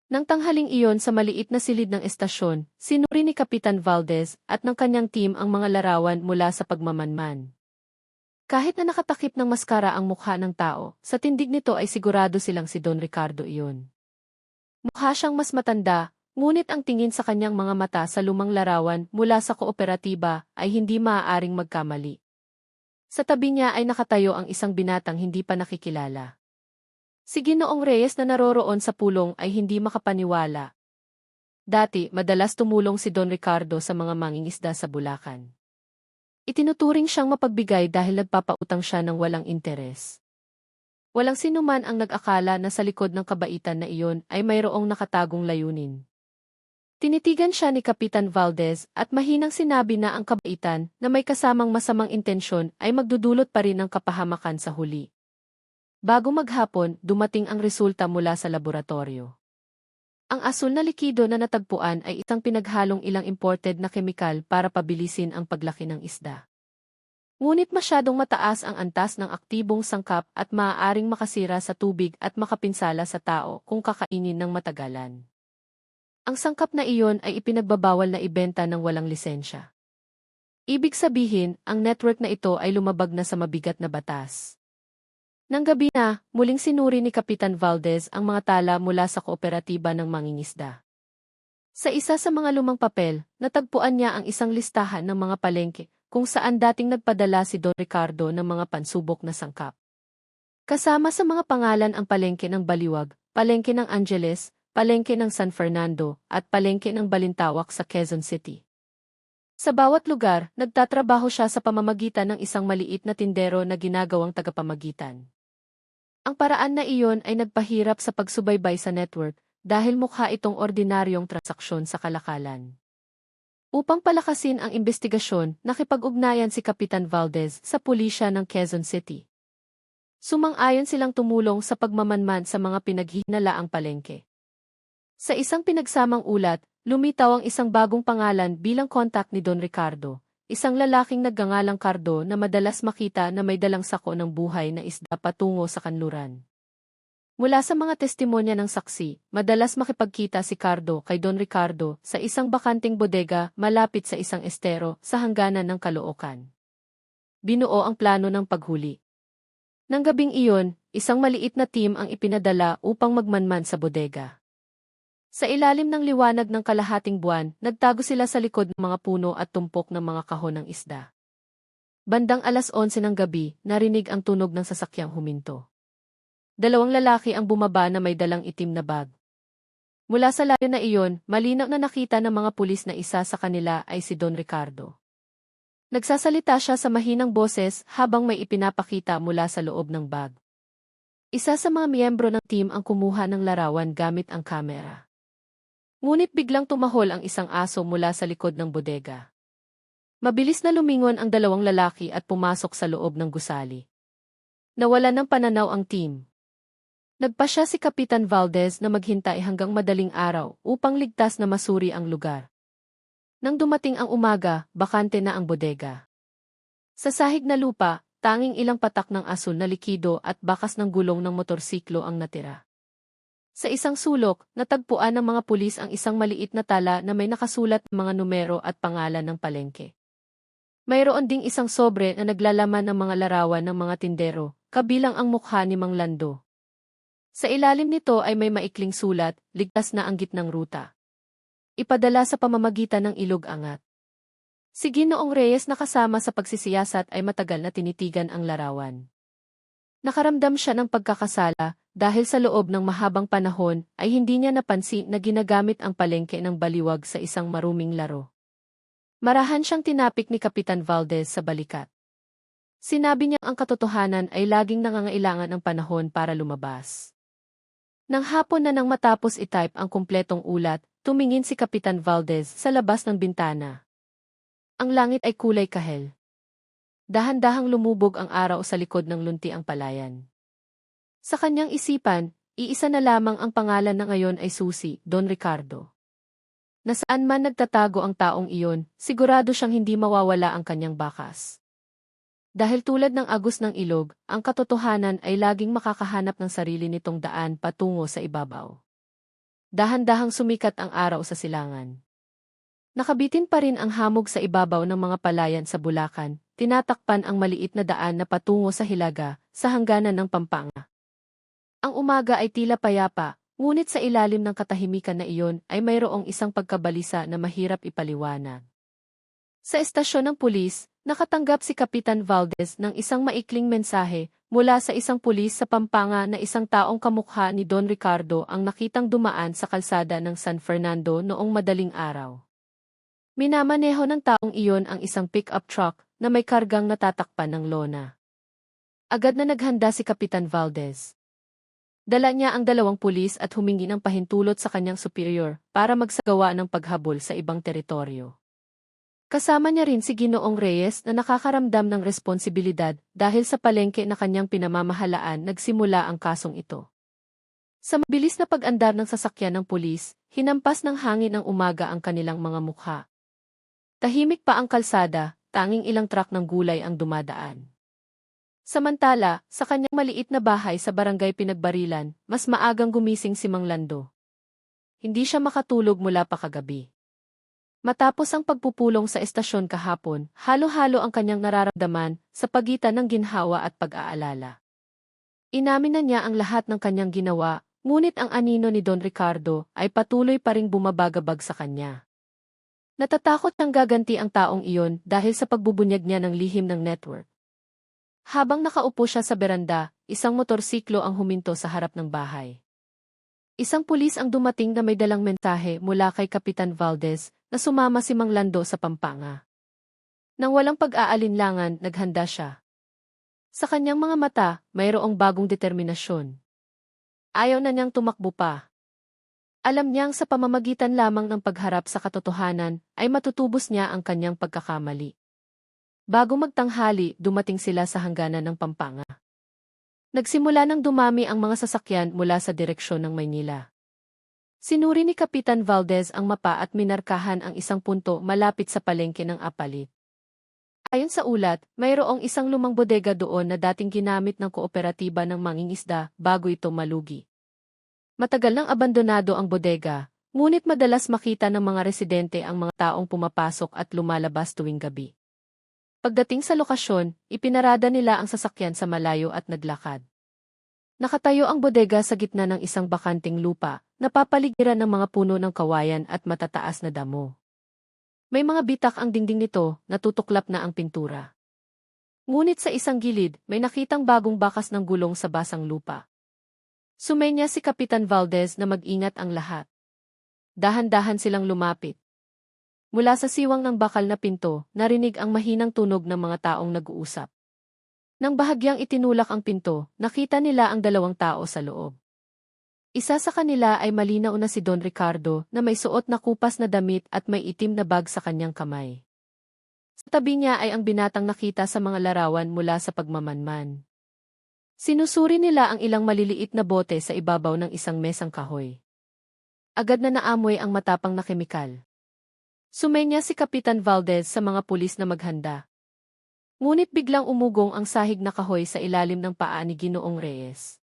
Nang tanghaling iyon sa maliit na silid ng estasyon, sinuri ni Kapitan Valdez at ng kanyang team ang mga larawan mula sa pagmamanman. Kahit na nakatakip ng maskara ang mukha ng tao, sa tindig nito ay sigurado silang si Don Ricardo iyon. Mukha siyang mas matanda, ngunit ang tingin sa kanyang mga mata sa lumang larawan mula sa kooperatiba ay hindi maaaring magkamali. Sa tabi niya ay nakatayo ang isang binatang hindi pa nakikilala. Si Ginoong Reyes na naroroon sa pulong ay hindi makapaniwala. Dati, madalas tumulong si Don Ricardo sa mga mangingisda sa Bulacan. Itinuturing siyang mapagbigay dahil nagpapautang siya ng walang interes. Walang sinuman ang nag-akala na sa likod ng kabaitan na iyon ay mayroong nakatagong layunin. Tinitigan siya ni Kapitan Valdez at mahinang sinabi na ang kabaitan na may kasamang masamang intensyon ay magdudulot pa rin ng kapahamakan sa huli. Bago maghapon, dumating ang resulta mula sa laboratorio. Ang asul na likido na natagpuan ay isang pinaghalong ilang imported na kemikal para pabilisin ang paglaki ng isda. Ngunit masyadong mataas ang antas ng aktibong sangkap at maaaring makasira sa tubig at makapinsala sa tao kung kakainin ng matagalan. Ang sangkap na iyon ay ipinagbabawal na ibenta ng walang lisensya. Ibig sabihin, ang network na ito ay lumabag na sa mabigat na batas. Nang gabi na, muling sinuri ni Kapitan Valdez ang mga tala mula sa kooperatiba ng mangingisda. Sa isa sa mga lumang papel, natagpuan niya ang isang listahan ng mga palengke kung saan dating nagpadala si Don Ricardo ng mga pansubok na sangkap. Kasama sa mga pangalan ang palengke ng Baliwag, palengke ng Angeles, palengke ng San Fernando, at palengke ng Balintawak sa Quezon City. Sa bawat lugar, nagtatrabaho siya sa pamamagitan ng isang maliit na tindero na ginagawang tagapamagitan. Ang paraan na iyon ay nagpahirap sa pagsubaybay sa network dahil mukha itong ordinaryong transaksyon sa kalakalan. Upang palakasin ang investigasyon, nakipag-ugnayan si Kapitan Valdez sa pulisya ng Quezon City. Sumang-ayon silang tumulong sa pagmamanman sa mga pinaghihinalaang palengke. Sa isang pinagsamang ulat, lumitaw ang isang bagong pangalan bilang kontak ni Don Ricardo. Isang lalaking nagngangalang Cardo na madalas makita na may dalang sako ng buhay na isda patungo sa kanluran. Mula sa mga testimonya ng saksi, madalas makipagkita si Cardo kay Don Ricardo sa isang bakanting bodega malapit sa isang estero sa hangganan ng Caloocan. Binuo ang plano ng paghuli. Nang gabing iyon, isang maliit na team ang ipinadala upang magmanman sa bodega. Sa ilalim ng liwanag ng kalahating buwan, nagtago sila sa likod ng mga puno at tumpok ng mga kahon ng isda. Bandang 11:00 ng gabi, narinig ang tunog ng sasakyang huminto. Dalawang lalaki ang bumaba na may dalang itim na bag. Mula sa layo na iyon, malinaw na nakita ng mga pulis na isa sa kanila ay si Don Ricardo. Nagsasalita siya sa mahinang boses habang may ipinapakita mula sa loob ng bag. Isa sa mga miyembro ng team ang kumuha ng larawan gamit ang kamera. Ngunit biglang tumahol ang isang aso mula sa likod ng bodega. Mabilis na lumingon ang dalawang lalaki at pumasok sa loob ng gusali. Nawala ng pananaw ang team. Nagpasya si Kapitan Valdez na maghintay hanggang madaling araw upang ligtas na masuri ang lugar. Nang dumating ang umaga, bakante na ang bodega. Sa sahig na lupa, tanging ilang patak ng asul na likido at bakas ng gulong ng motorsiklo ang natira. Sa isang sulok, natagpuan ng mga pulis ang isang maliit na tala na may nakasulat ng mga numero at pangalan ng palengke. Mayroon ding isang sobre na naglalaman ng mga larawan ng mga tindero, kabilang ang mukha ni Mang Lando. Sa ilalim nito ay may maikling sulat, ligtas na ang gitnang ruta. Ipadala sa pamamagitan ng ilog angat. Si Ginoong Reyes na kasama sa pagsisiyasat ay matagal na tinitigan ang larawan. Nakaramdam siya ng pagkakasala dahil sa loob ng mahabang panahon ay hindi niya napansin na ginagamit ang palengke ng Baliwag sa isang maruming laro. Marahan siyang tinapik ni Kapitan Valdez sa balikat. Sinabi niya ang katotohanan ay laging nangangailangan ng panahon para lumabas. Nang hapon na nang matapos itype ang kumpletong ulat, tumingin si Kapitan Valdez sa labas ng bintana. Ang langit ay kulay kahel. Dahan-dahang lumubog ang araw sa likod ng lunti ang palayan. Sa kanyang isipan, iisa na lamang ang pangalan na ngayon ay Susi, Don Ricardo. Nasaan man nagtatago ang taong iyon, sigurado siyang hindi mawawala ang kanyang bakas. Dahil tulad ng agos ng ilog, ang katotohanan ay laging makakahanap ng sarili nitong daan patungo sa ibabaw. Dahan-dahang sumikat ang araw sa silangan. Nakabitin pa rin ang hamog sa ibabaw ng mga palayan sa Bulacan, tinatakpan ang maliit na daan na patungo sa Hilaga, sa hangganan ng Pampanga. Ang umaga ay tila payapa, ngunit sa ilalim ng katahimikan na iyon ay mayroong isang pagkabalisa na mahirap ipaliwanag. Sa estasyon ng pulis, nakatanggap si Kapitan Valdez ng isang maikling mensahe mula sa isang pulis sa Pampanga na isang taong kamukha ni Don Ricardo ang nakitang dumaan sa kalsada ng San Fernando noong madaling araw. Minamaneho ng taong iyon ang isang pick-up truck na may kargang natatakpan ng lona. Agad na naghanda si Kapitan Valdez. Dala niya ang 2 pulis at humingi ng pahintulot sa kanyang superior para magsagawa ng paghabol sa ibang teritoryo. Kasama niya rin si Ginoong Reyes na nakakaramdam ng responsibilidad dahil sa palengke na kanyang pinamamahalaan nagsimula ang kasong ito. Sa mabilis na pag-andar ng sasakyan ng pulis, hinampas ng hangin ng umaga ang kanilang mga mukha. Tahimik pa ang kalsada, tanging ilang truck ng gulay ang dumadaan. Samantala, sa kanyang maliit na bahay sa barangay Pinagbarilan, mas maagang gumising si Mang Lando. Hindi siya makatulog mula pa kagabi. Matapos ang pagpupulong sa estasyon kahapon, halo-halo ang kanyang nararamdaman sa pagitan ng ginhawa at pag-aalala. Inamin na niya ang lahat ng kanyang ginawa, ngunit ang anino ni Don Ricardo ay patuloy pa ring bumabagabag sa kanya. Natatakot siyang gaganti ang taong iyon dahil sa pagbubunyag niya ng lihim ng network. Habang nakaupo siya sa beranda, isang motorsiklo ang huminto sa harap ng bahay. Isang pulis ang dumating na may dalang mensahe mula kay Kapitan Valdez na sumama si Mang Lando sa Pampanga. Nang walang pag-aalinlangan, naghanda siya. Sa kanyang mga mata, mayroong bagong determinasyon. Ayaw na niyang tumakbo pa. Alam niyang sa pamamagitan lamang ng pagharap sa katotohanan ay matutubos niya ang kanyang pagkakamali. Bago magtanghali, dumating sila sa hangganan ng Pampanga. Nagsimula nang dumami ang mga sasakyan mula sa direksyon ng Maynila. Sinuri ni Kapitan Valdez ang mapa at minarkahan ang isang punto malapit sa palengke ng Apalit. Ayon sa ulat, mayroong isang lumang bodega doon na dating ginamit ng kooperatiba ng mangingisda bago ito malugi. Matagal nang abandonado ang bodega, ngunit madalas makita ng mga residente ang mga taong pumapasok at lumalabas tuwing gabi. Pagdating sa lokasyon, ipinarada nila ang sasakyan sa malayo at naglakad. Nakatayo ang bodega sa gitna ng isang bakanting lupa, napapaligiran ng mga puno ng kawayan at matataas na damo. May mga bitak ang dingding nito, natutuklap na ang pintura. Ngunit sa isang gilid, may nakitang bagong bakas ng gulong sa basang lupa. Sumenya si Kapitan Valdez na mag-ingat ang lahat. Dahan-dahan silang lumapit. Mula sa siwang ng bakal na pinto, narinig ang mahinang tunog ng mga taong nag-uusap. Nang bahagyang itinulak ang pinto, nakita nila ang 2 tao sa loob. Isa sa kanila ay malinaw na si Don Ricardo na may suot na kupas na damit at may itim na bag sa kanyang kamay. Sa tabi niya ay ang binatang nakita sa mga larawan mula sa pagmamanman. Sinusuri nila ang ilang maliliit na bote sa ibabaw ng isang mesang kahoy. Agad na naamoy ang matapang na kemikal. Sumenya si Kapitan Valdez sa mga pulis na maghanda. Ngunit biglang umugong ang sahig na kahoy sa ilalim ng paa ni Ginoong Reyes.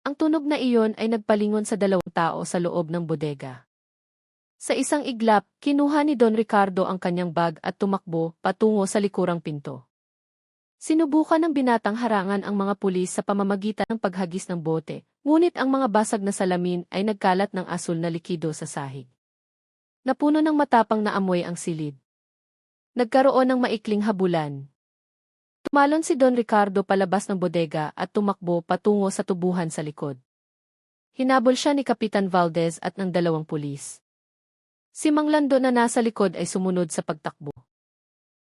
Ang tunog na iyon ay nagpalingon sa 2 tao sa loob ng bodega. Sa isang iglap, kinuha ni Don Ricardo ang kanyang bag at tumakbo patungo sa likurang pinto. Sinubukan ng binatang harangan ang mga pulis sa pamamagitan ng paghagis ng bote, ngunit ang mga basag na salamin ay nagkalat ng asul na likido sa sahig. Napuno ng matapang na amoy ang silid. Nagkaroon ng maikling habulan. Tumalon si Don Ricardo palabas ng bodega at tumakbo patungo sa tubuhan sa likod. Hinabol siya ni Kapitan Valdez at ng 2 pulis. Si Mang Lando na nasa likod ay sumunod sa pagtakbo.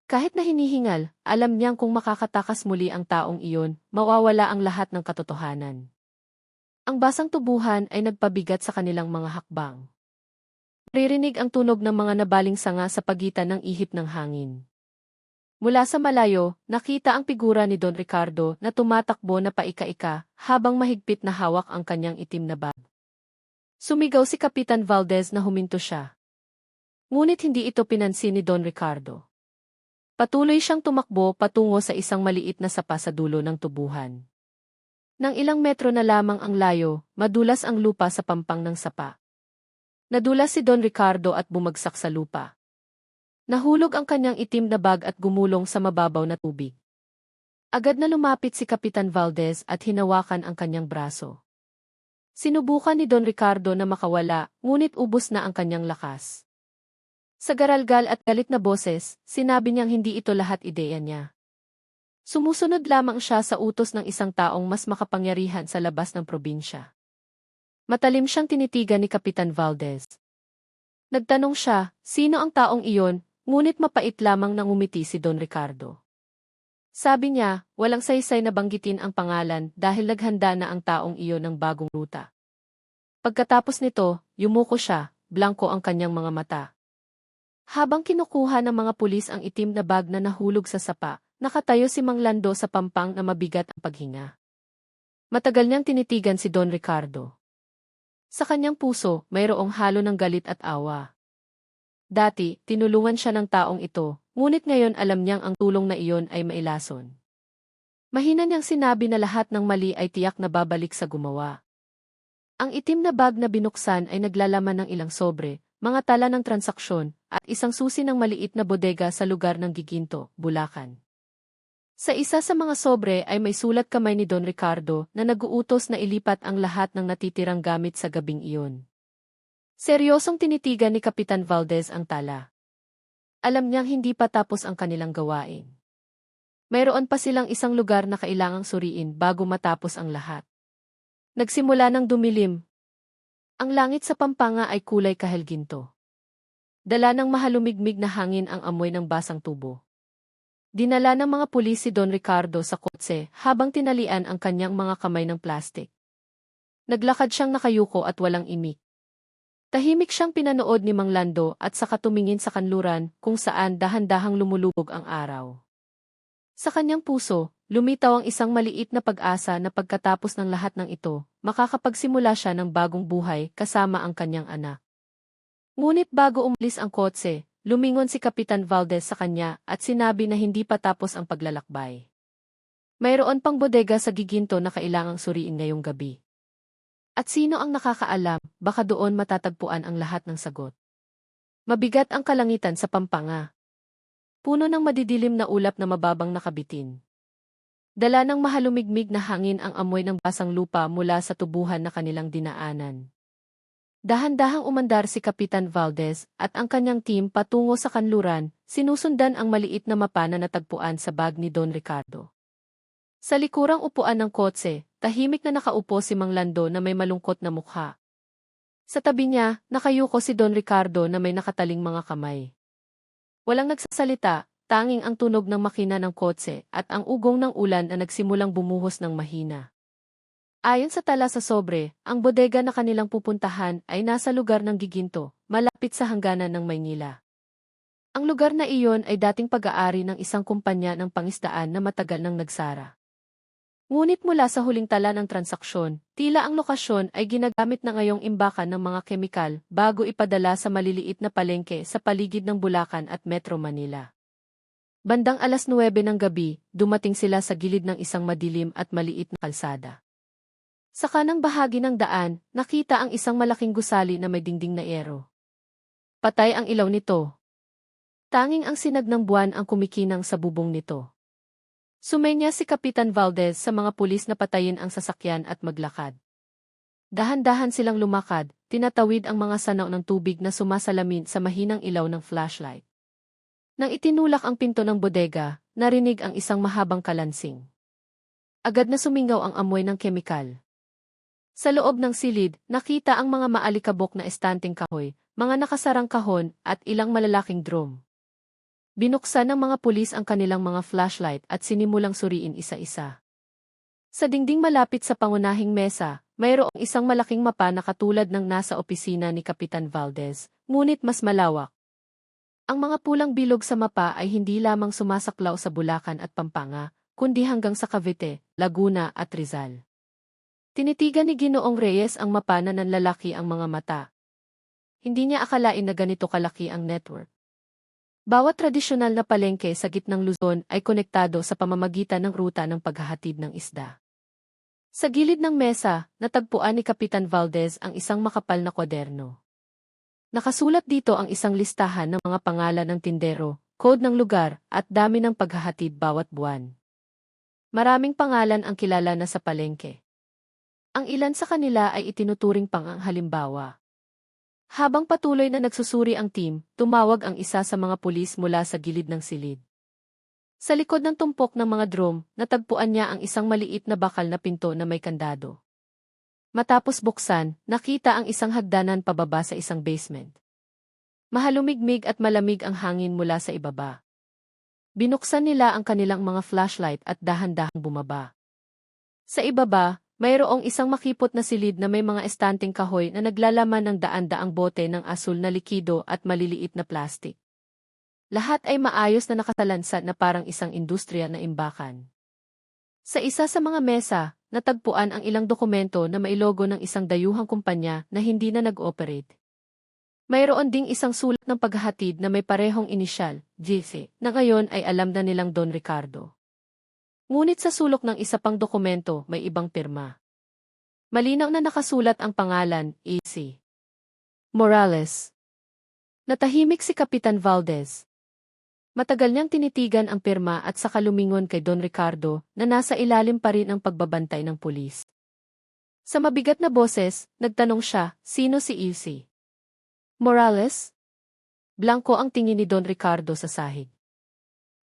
Kahit na hinihingal, alam niyang kung makakatakas muli ang taong iyon, mawawala ang lahat ng katotohanan. Ang basang tubuhan ay nagpabigat sa kanilang mga hakbang. Ririnig ang tunog ng mga nabaling sanga sa pagitan ng ihip ng hangin. Mula sa malayo, nakita ang figura ni Don Ricardo na tumatakbo na paika-ika habang mahigpit na hawak ang kanyang itim na bag. Sumigaw si Kapitan Valdez na huminto siya. Ngunit hindi ito pinansin ni Don Ricardo. Patuloy siyang tumakbo patungo sa isang maliit na sapa sa dulo ng tubuhan. Nang ilang metro na lamang ang layo, madulas ang lupa sa pampang ng sapa. Nadulas si Don Ricardo at bumagsak sa lupa. Nahulog ang kanyang itim na bag at gumulong sa mababaw na tubig. Agad na lumapit si Kapitan Valdez at hinawakan ang kanyang braso. Sinubukan ni Don Ricardo na makawala, ngunit ubos na ang kanyang lakas. Sa garalgal at galit na boses, sinabi niyang hindi ito lahat ideya niya. Sumusunod lamang siya sa utos ng isang taong mas makapangyarihan sa labas ng probinsya. Matalim siyang tinitigan ni Kapitan Valdez. Nagtanong siya, sino ang taong iyon, ngunit mapait lamang nang umiti si Don Ricardo. Sabi niya, walang saysay na banggitin ang pangalan dahil naghanda na ang taong iyon ng bagong ruta. Pagkatapos nito, yumuko siya, blanko ang kanyang mga mata. Habang kinukuha ng mga pulis ang itim na bag na nahulog sa sapa, nakatayo si Mang Lando sa pampang na mabigat ang paghinga. Matagal niyang tinitigan si Don Ricardo. Sa kanyang puso, mayroong halo ng galit at awa. Dati, tinulungan siya ng taong ito, ngunit ngayon alam niyang ang tulong na iyon ay mailason. Mahina niyang sinabi na lahat ng mali ay tiyak na babalik sa gumawa. Ang itim na bag na binuksan ay naglalaman ng ilang sobre, mga tala ng transaksyon, at isang susi ng maliit na bodega sa lugar ng Giginto, Bulacan. Sa isa sa mga sobre ay may sulat kamay ni Don Ricardo na nag-uutos na ilipat ang lahat ng natitirang gamit sa gabing iyon. Seryosong tinitigan ni Kapitan Valdez ang tala. Alam niyang hindi pa tapos ang kanilang gawain. Mayroon pa silang isang lugar na kailangang suriin bago matapos ang lahat. Nagsimula ng dumilim. Ang langit sa Pampanga ay kulay kahel ginto. Dala ng mahalumigmig na hangin ang amoy ng basang tubo. Dinala ng mga pulis si Don Ricardo sa kotse habang tinalian ang kanyang mga kamay ng plastik. Naglakad siyang nakayuko at walang imik. Tahimik siyang pinanood ni Mang Lando at saka tumingin sa kanluran kung saan dahan-dahang lumulubog ang araw. Sa kanyang puso, lumitaw ang isang maliit na pag-asa na pagkatapos ng lahat ng ito, makakapagsimula siya ng bagong buhay kasama ang kanyang anak. Ngunit bago umalis ang kotse, lumingon si Kapitan Valdez sa kanya at sinabi na hindi pa tapos ang paglalakbay. Mayroon pang bodega sa Giginto na kailangang suriin ngayong gabi. At sino ang nakakaalam, baka doon matatagpuan ang lahat ng sagot. Mabigat ang kalangitan sa Pampanga. Puno ng madidilim na ulap na mababang nakabitin. Dala ng mahalumigmig na hangin ang amoy ng basang lupa mula sa tubuhan na kanilang dinaanan. Dahan-dahang umandar si Kapitan Valdez at ang kanyang team patungo sa kanluran, sinusundan ang maliit na mapa na natagpuan sa bag ni Don Ricardo. Sa likurang upuan ng kotse, tahimik na nakaupo si Mang Lando na may malungkot na mukha. Sa tabi niya, nakayuko si Don Ricardo na may nakataling mga kamay. Walang nagsasalita, tanging ang tunog ng makina ng kotse at ang ugong ng ulan na nagsimulang bumuhos ng mahina. Ayon sa tala sa sobre, ang bodega na kanilang pupuntahan ay nasa lugar ng Giginto, malapit sa hangganan ng Maynila. Ang lugar na iyon ay dating pag-aari ng isang kumpanya ng pangisdaan na matagal nang nagsara. Ngunit mula sa huling tala ng transaksyon, tila ang lokasyon ay ginagamit na ngayong imbakan ng mga kemikal bago ipadala sa maliliit na palengke sa paligid ng Bulacan at Metro Manila. Bandang 9:00 ng gabi, dumating sila sa gilid ng isang madilim at maliit na kalsada. Sa kanang bahagi ng daan, nakita ang isang malaking gusali na may dingding na yero. Patay ang ilaw nito. Tanging ang sinag ng buwan ang kumikinang sa bubong nito. Sumenya si Kapitan Valdez sa mga pulis na patayin ang sasakyan at maglakad. Dahan-dahan silang lumakad, tinatawid ang mga sanaw ng tubig na sumasalamin sa mahinang ilaw ng flashlight. Nang itinulak ang pinto ng bodega, narinig ang isang mahabang kalansing. Agad na sumingaw ang amoy ng kemikal. Sa loob ng silid, nakita ang mga maalikabok na estanteng kahoy, mga nakasarang kahon at ilang malalaking drum. Binuksan ng mga pulis ang kanilang mga flashlight at sinimulang suriin isa-isa. Sa dingding malapit sa pangunahing mesa, mayroong isang malaking mapa na katulad ng nasa opisina ni Kapitan Valdez, ngunit mas malawak. Ang mga pulang bilog sa mapa ay hindi lamang sumasaklaw sa Bulacan at Pampanga, kundi hanggang sa Cavite, Laguna at Rizal. Tinitigan ni Ginoong Reyes ang mapa na nanlalaki ang mga mata. Hindi niya akalain na ganito kalaki ang network. Bawat tradisyonal na palengke sa gitnang Luzon ay konektado sa pamamagitan ng ruta ng paghahatid ng isda. Sa gilid ng mesa, natagpuan ni Kapitan Valdez ang isang makapal na kwaderno. Nakasulat dito ang isang listahan ng mga pangalan ng tindero, code ng lugar, at dami ng paghahatid bawat buwan. Maraming pangalan ang kilala na sa palengke. Ang ilan sa kanila ay itinuturing pang halimbawa. Habang patuloy na nagsusuri ang team, tumawag ang isa sa mga pulis mula sa gilid ng silid. Sa likod ng tumpok ng mga drum, natagpuan niya ang isang maliit na bakal na pinto na may kandado. Matapos buksan, nakita ang isang hagdanan pababa sa isang basement. Mahalumigmig at malamig ang hangin mula sa ibaba. Binuksan nila ang kanilang mga flashlight at dahan-dahang bumaba. Sa ibaba, mayroong isang makipot na silid na may mga estanteng kahoy na naglalaman ng daan-daang bote ng asul na likido at maliliit na plastik. Lahat ay maayos na nakasalansat na parang isang industriya na imbakan. Sa isa sa mga mesa, natagpuan ang ilang dokumento na may logo ng isang dayuhang kumpanya na hindi na nag-ooperate. Mayroon ding isang sulat ng paghahatid na may parehong inisyal, GC, na ngayon ay alam na nilang Don Ricardo. Ngunit sa sulok ng isa pang dokumento may ibang pirma. Malinaw na nakasulat ang pangalan, E.C. Morales. Natahimik si Kapitan Valdez. Matagal niyang tinitigan ang pirma at saka lumingon kay Don Ricardo na nasa ilalim pa rin ang pagbabantay ng pulis. Sa mabigat na boses, nagtanong siya, sino si E.C. Morales? Blanko ang tingin ni Don Ricardo sa sahig.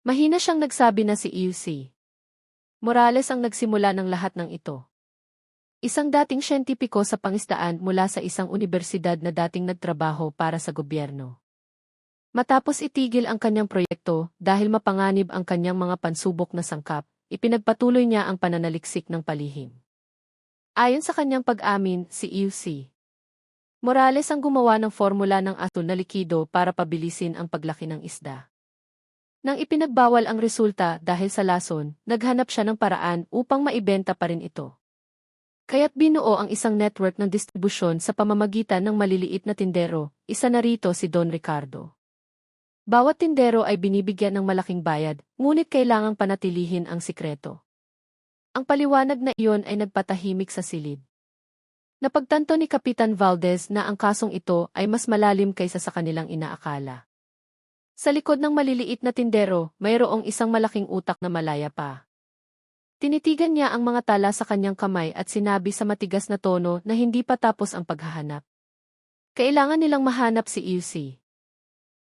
Mahina siyang nagsabi na si E.C. Morales ang nagsimula ng lahat ng ito. Isang dating siyentipiko sa pangisdaan mula sa isang universidad na dating nagtrabaho para sa gobyerno. Matapos itigil ang kanyang proyekto dahil mapanganib ang kanyang mga pansubok na sangkap, ipinagpatuloy niya ang pananaliksik ng palihim. Ayon sa kanyang pag-amin, si E.C. Morales ang gumawa ng formula ng asul na likido para pabilisin ang paglaki ng isda. Nang ipinagbawal ang resulta dahil sa lason, naghanap siya ng paraan upang maibenta pa rin ito. Kaya't binuo ang isang network ng distribusyon sa pamamagitan ng maliliit na tindero, isa na rito si Don Ricardo. Bawat tindero ay binibigyan ng malaking bayad, ngunit kailangang panatilihin ang sikreto. Ang paliwanag na iyon ay nagpatahimik sa silid. Napagtanto ni Kapitan Valdez na ang kasong ito ay mas malalim kaysa sa kanilang inaakala. Sa likod ng maliliit na tindero, mayroong isang malaking utak na malaya pa. Tinitigan niya ang mga tala sa kanyang kamay at sinabi sa matigas na tono na hindi pa tapos ang paghahanap. Kailangan nilang mahanap si E.C.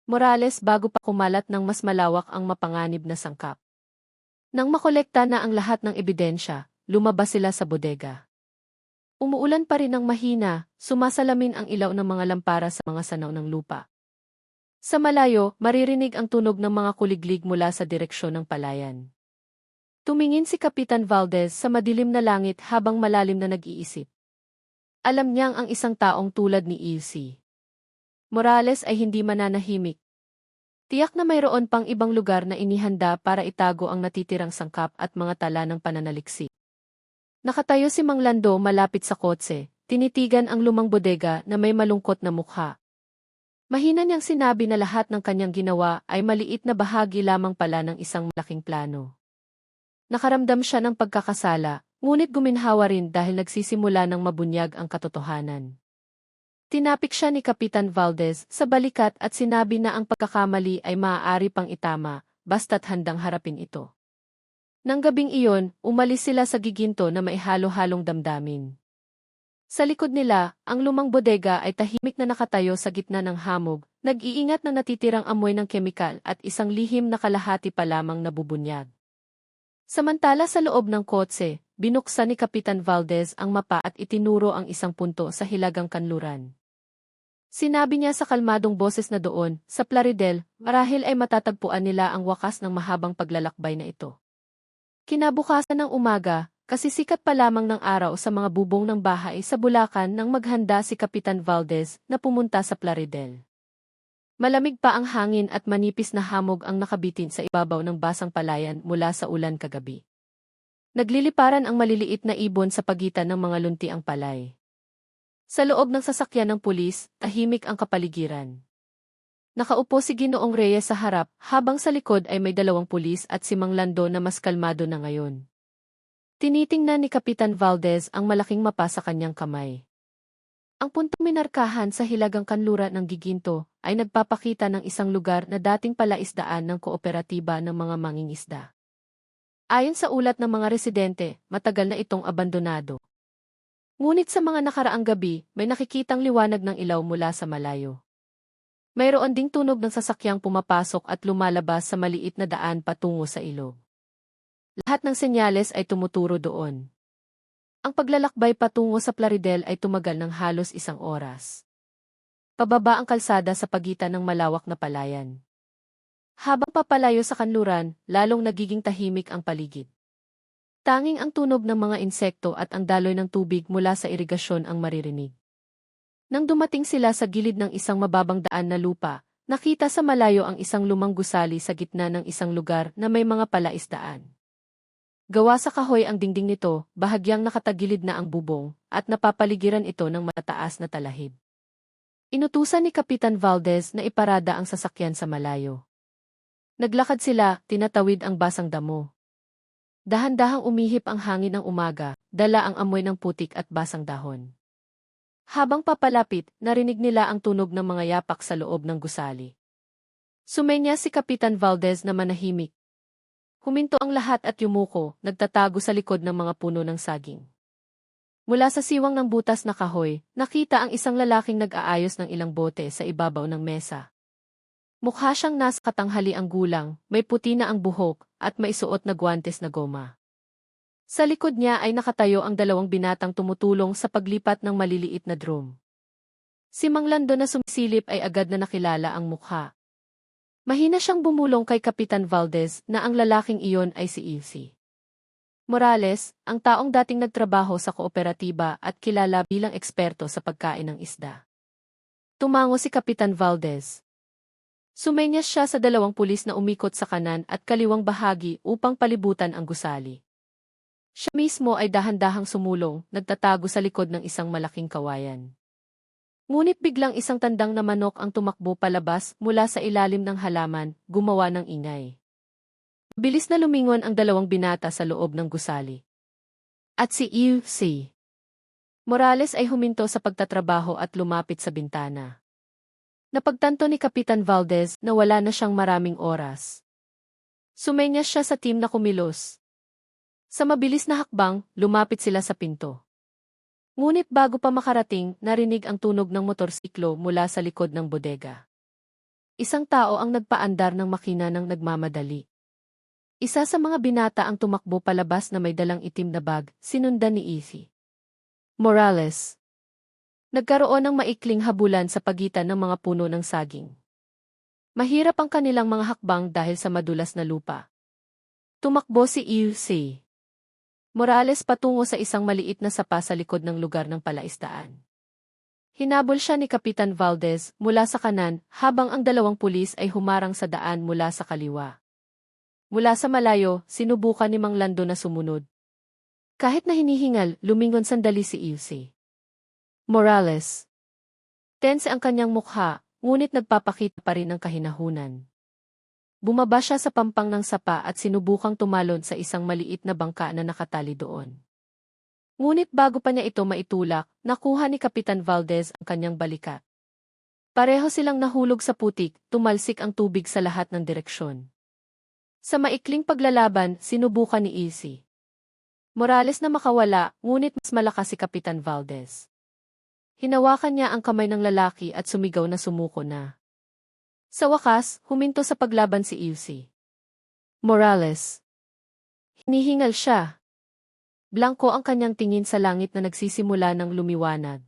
Morales bago pa kumalat ng mas malawak ang mapanganib na sangkap. Nang makolekta na ang lahat ng ebidensya, lumabas sila sa bodega. Umuulan pa rin ng mahina, sumasalamin ang ilaw ng mga lampara sa mga sanaw ng lupa. Sa malayo, maririnig ang tunog ng mga kuliglig mula sa direksyon ng palayan. Tumingin si Kapitan Valdez sa madilim na langit habang malalim na nag-iisip. Alam niyang ang isang taong tulad ni E.C. Morales ay hindi mananahimik. Tiyak na mayroon pang ibang lugar na inihanda para itago ang natitirang sangkap at mga tala ng pananaliksik. Nakatayo si Mang Lando malapit sa kotse, tinitigan ang lumang bodega na may malungkot na mukha. Mahina niyang sinabi na lahat ng kanyang ginawa ay maliit na bahagi lamang pala ng isang malaking plano. Nakaramdam siya ng pagkakasala, ngunit guminhawa rin dahil nagsisimula ng mabunyag ang katotohanan. Tinapik siya ni Kapitan Valdez sa balikat at sinabi na ang pagkakamali ay maaari pang itama, basta't handang harapin ito. Nang gabing iyon, umalis sila sa giginto na may halo-halong damdamin. Sa likod nila, ang lumang bodega ay tahimik na nakatayo sa gitna ng hamog, nag-iingat na natitirang amoy ng kemikal at isang lihim na kalahati pa lamang nabubunyag. Samantala sa loob ng kotse, binuksan ni Kapitan Valdez ang mapa at itinuro ang isang punto sa hilagang kanluran. Sinabi niya sa kalmadong boses na doon, sa Plaridel, marahil ay matatagpuan nila ang wakas ng mahabang paglalakbay na ito. Kinabukasan ng umaga, kasisikat pa lamang ng araw sa mga bubong ng bahay sa Bulacan nang maghanda si Kapitan Valdez na pumunta sa Plaridel. Malamig pa ang hangin at manipis na hamog ang nakabitin sa ibabaw ng basang palayan mula sa ulan kagabi. Nagliliparan ang maliliit na ibon sa pagitan ng mga lunti ang palay. Sa loob ng sasakyan ng pulis, tahimik ang kapaligiran. Nakaupo si Ginoong Reyes sa harap, habang sa likod ay may 2 pulis at si Mang Lando na mas kalmado na ngayon. Tinitingnan ni Kapitan Valdez ang malaking mapa sa kanyang kamay. Ang puntong minarkahan sa hilagang kanluran ng Giginto ay nagpapakita ng isang lugar na dating palaisdaan ng kooperatiba ng mga mangingisda. Ayon sa ulat ng mga residente, matagal na itong abandonado. Ngunit sa mga nakaraang gabi, may nakikitang liwanag ng ilaw mula sa malayo. Mayroon ding tunog ng sasakyang pumapasok at lumalabas sa maliit na daan patungo sa ilog. Lahat ng senyales ay tumuturo doon. Ang paglalakbay patungo sa Plaridel ay tumagal ng halos 1 oras. Pababa ang kalsada sa pagitan ng malawak na palayan. Habang papalayo sa kanluran, lalong nagiging tahimik ang paligid. Tanging ang tunog ng mga insekto at ang daloy ng tubig mula sa irigasyon ang maririnig. Nang dumating sila sa gilid ng isang mababang daan na lupa, nakita sa malayo ang isang lumang gusali sa gitna ng isang lugar na may mga palaisdaan. Gawa sa kahoy ang dingding nito, bahagyang nakatagilid na ang bubong, at napapaligiran ito ng matataas na talahib. Inutusan ni Kapitan Valdez na iparada ang sasakyan sa malayo. Naglakad sila, tinatawid ang basang damo. Dahan-dahang umihip ang hangin ng umaga, dala ang amoy ng putik at basang dahon. Habang papalapit, narinig nila ang tunog ng mga yapak sa loob ng gusali. Sumenya si Kapitan Valdez na manahimik. Huminto ang lahat at yumuko, nagtatago sa likod ng mga puno ng saging. Mula sa siwang ng butas na kahoy, nakita ang isang lalaking nag-aayos ng ilang bote sa ibabaw ng mesa. Mukha siyang nasa katanghaliang gulang, may puti na ang buhok, at may suot na guwantes na goma. Sa likod niya ay nakatayo ang 2 binatang tumutulong sa paglipat ng maliliit na drum. Si Mang Lando na sumisilip ay agad na nakilala ang mukha. Mahina siyang bumulong kay Kapitan Valdez na ang lalaking iyon ay si Ilse Morales, ang taong dating nagtrabaho sa kooperatiba at kilala bilang eksperto sa pagkain ng isda. Tumango si Kapitan Valdez. Sumenyas siya sa 2 pulis na umikot sa kanan at kaliwang bahagi upang palibutan ang gusali. Siya mismo ay dahan-dahang sumulong, nagtatago sa likod ng isang malaking kawayan. Ngunit biglang isang tandang na manok ang tumakbo palabas mula sa ilalim ng halaman, gumawa ng ingay. Bilis na lumingon ang 2 binata sa loob ng gusali. At si Ilse Morales ay huminto sa pagtatrabaho at lumapit sa bintana. Napagtanto ni Kapitan Valdez na wala na siyang maraming oras. Sumenyas siya sa team na kumilos. Sa mabilis na hakbang, lumapit sila sa pinto. Ngunit bago pa makarating, narinig ang tunog ng motorsiklo mula sa likod ng bodega. Isang tao ang nagpaandar ng makina ng nagmamadali. Isa sa mga binata ang tumakbo palabas na may dalang itim na bag, sinundan ni Ilse Morales. Nagkaroon ng maikling habulan sa pagitan ng mga puno ng saging. Mahirap ang kanilang mga hakbang dahil sa madulas na lupa. Tumakbo si Ilse Morales patungo sa isang maliit na sapa sa likod ng lugar ng palaisdaan. Hinabol siya ni Kapitan Valdez mula sa kanan habang ang 2 pulis ay humarang sa daan mula sa kaliwa. Mula sa malayo, sinubukan ni Mang Lando na sumunod. Kahit na hinihingal, lumingon sandali si Ilse Morales. Tense ang kanyang mukha, ngunit nagpapakita pa rin ng kahinahunan. Bumaba siya sa pampang ng sapa at sinubukang tumalon sa isang maliit na bangka na nakatali doon. Ngunit bago pa niya ito maitulak, nakuha ni Kapitan Valdez ang kanyang balikat. Pareho silang nahulog sa putik, tumalsik ang tubig sa lahat ng direksyon. Sa maikling paglalaban, sinubukan ni Ilse Morales na makawala, ngunit mas malakas si Kapitan Valdez. Hinawakan niya ang kamay ng lalaki at sumigaw na sumuko na. Sa wakas, huminto sa paglaban si Ilse Morales. Hinihingal siya. Blanko ang kanyang tingin sa langit na nagsisimula ng lumiwanag.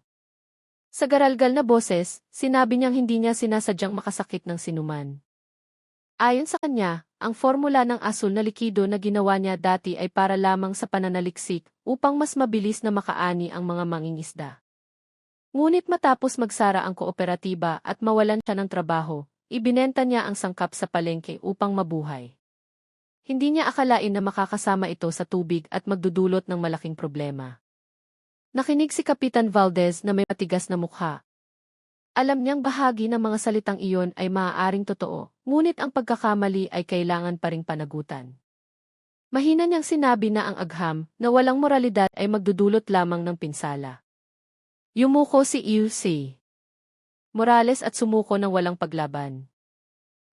Sa garalgal na boses, sinabi niyang hindi niya sinasadyang makasakit ng sinuman. Ayon sa kanya, ang formula ng asul na likido na ginawa niya dati ay para lamang sa pananaliksik upang mas mabilis na makaani ang mga mangingisda. Ngunit matapos magsara ang kooperatiba at mawalan siya ng trabaho, ibinenta niya ang sangkap sa palengke upang mabuhay. Hindi niya akalain na makakasama ito sa tubig at magdudulot ng malaking problema. Nakinig si Kapitan Valdez na may matigas na mukha. Alam niyang bahagi ng mga salitang iyon ay maaaring totoo, ngunit ang pagkakamali ay kailangan pa ring panagutan. Mahina niyang sinabi na ang agham na walang moralidad ay magdudulot lamang ng pinsala. Yumuko si Ilse Morales at sumuko ng walang paglaban.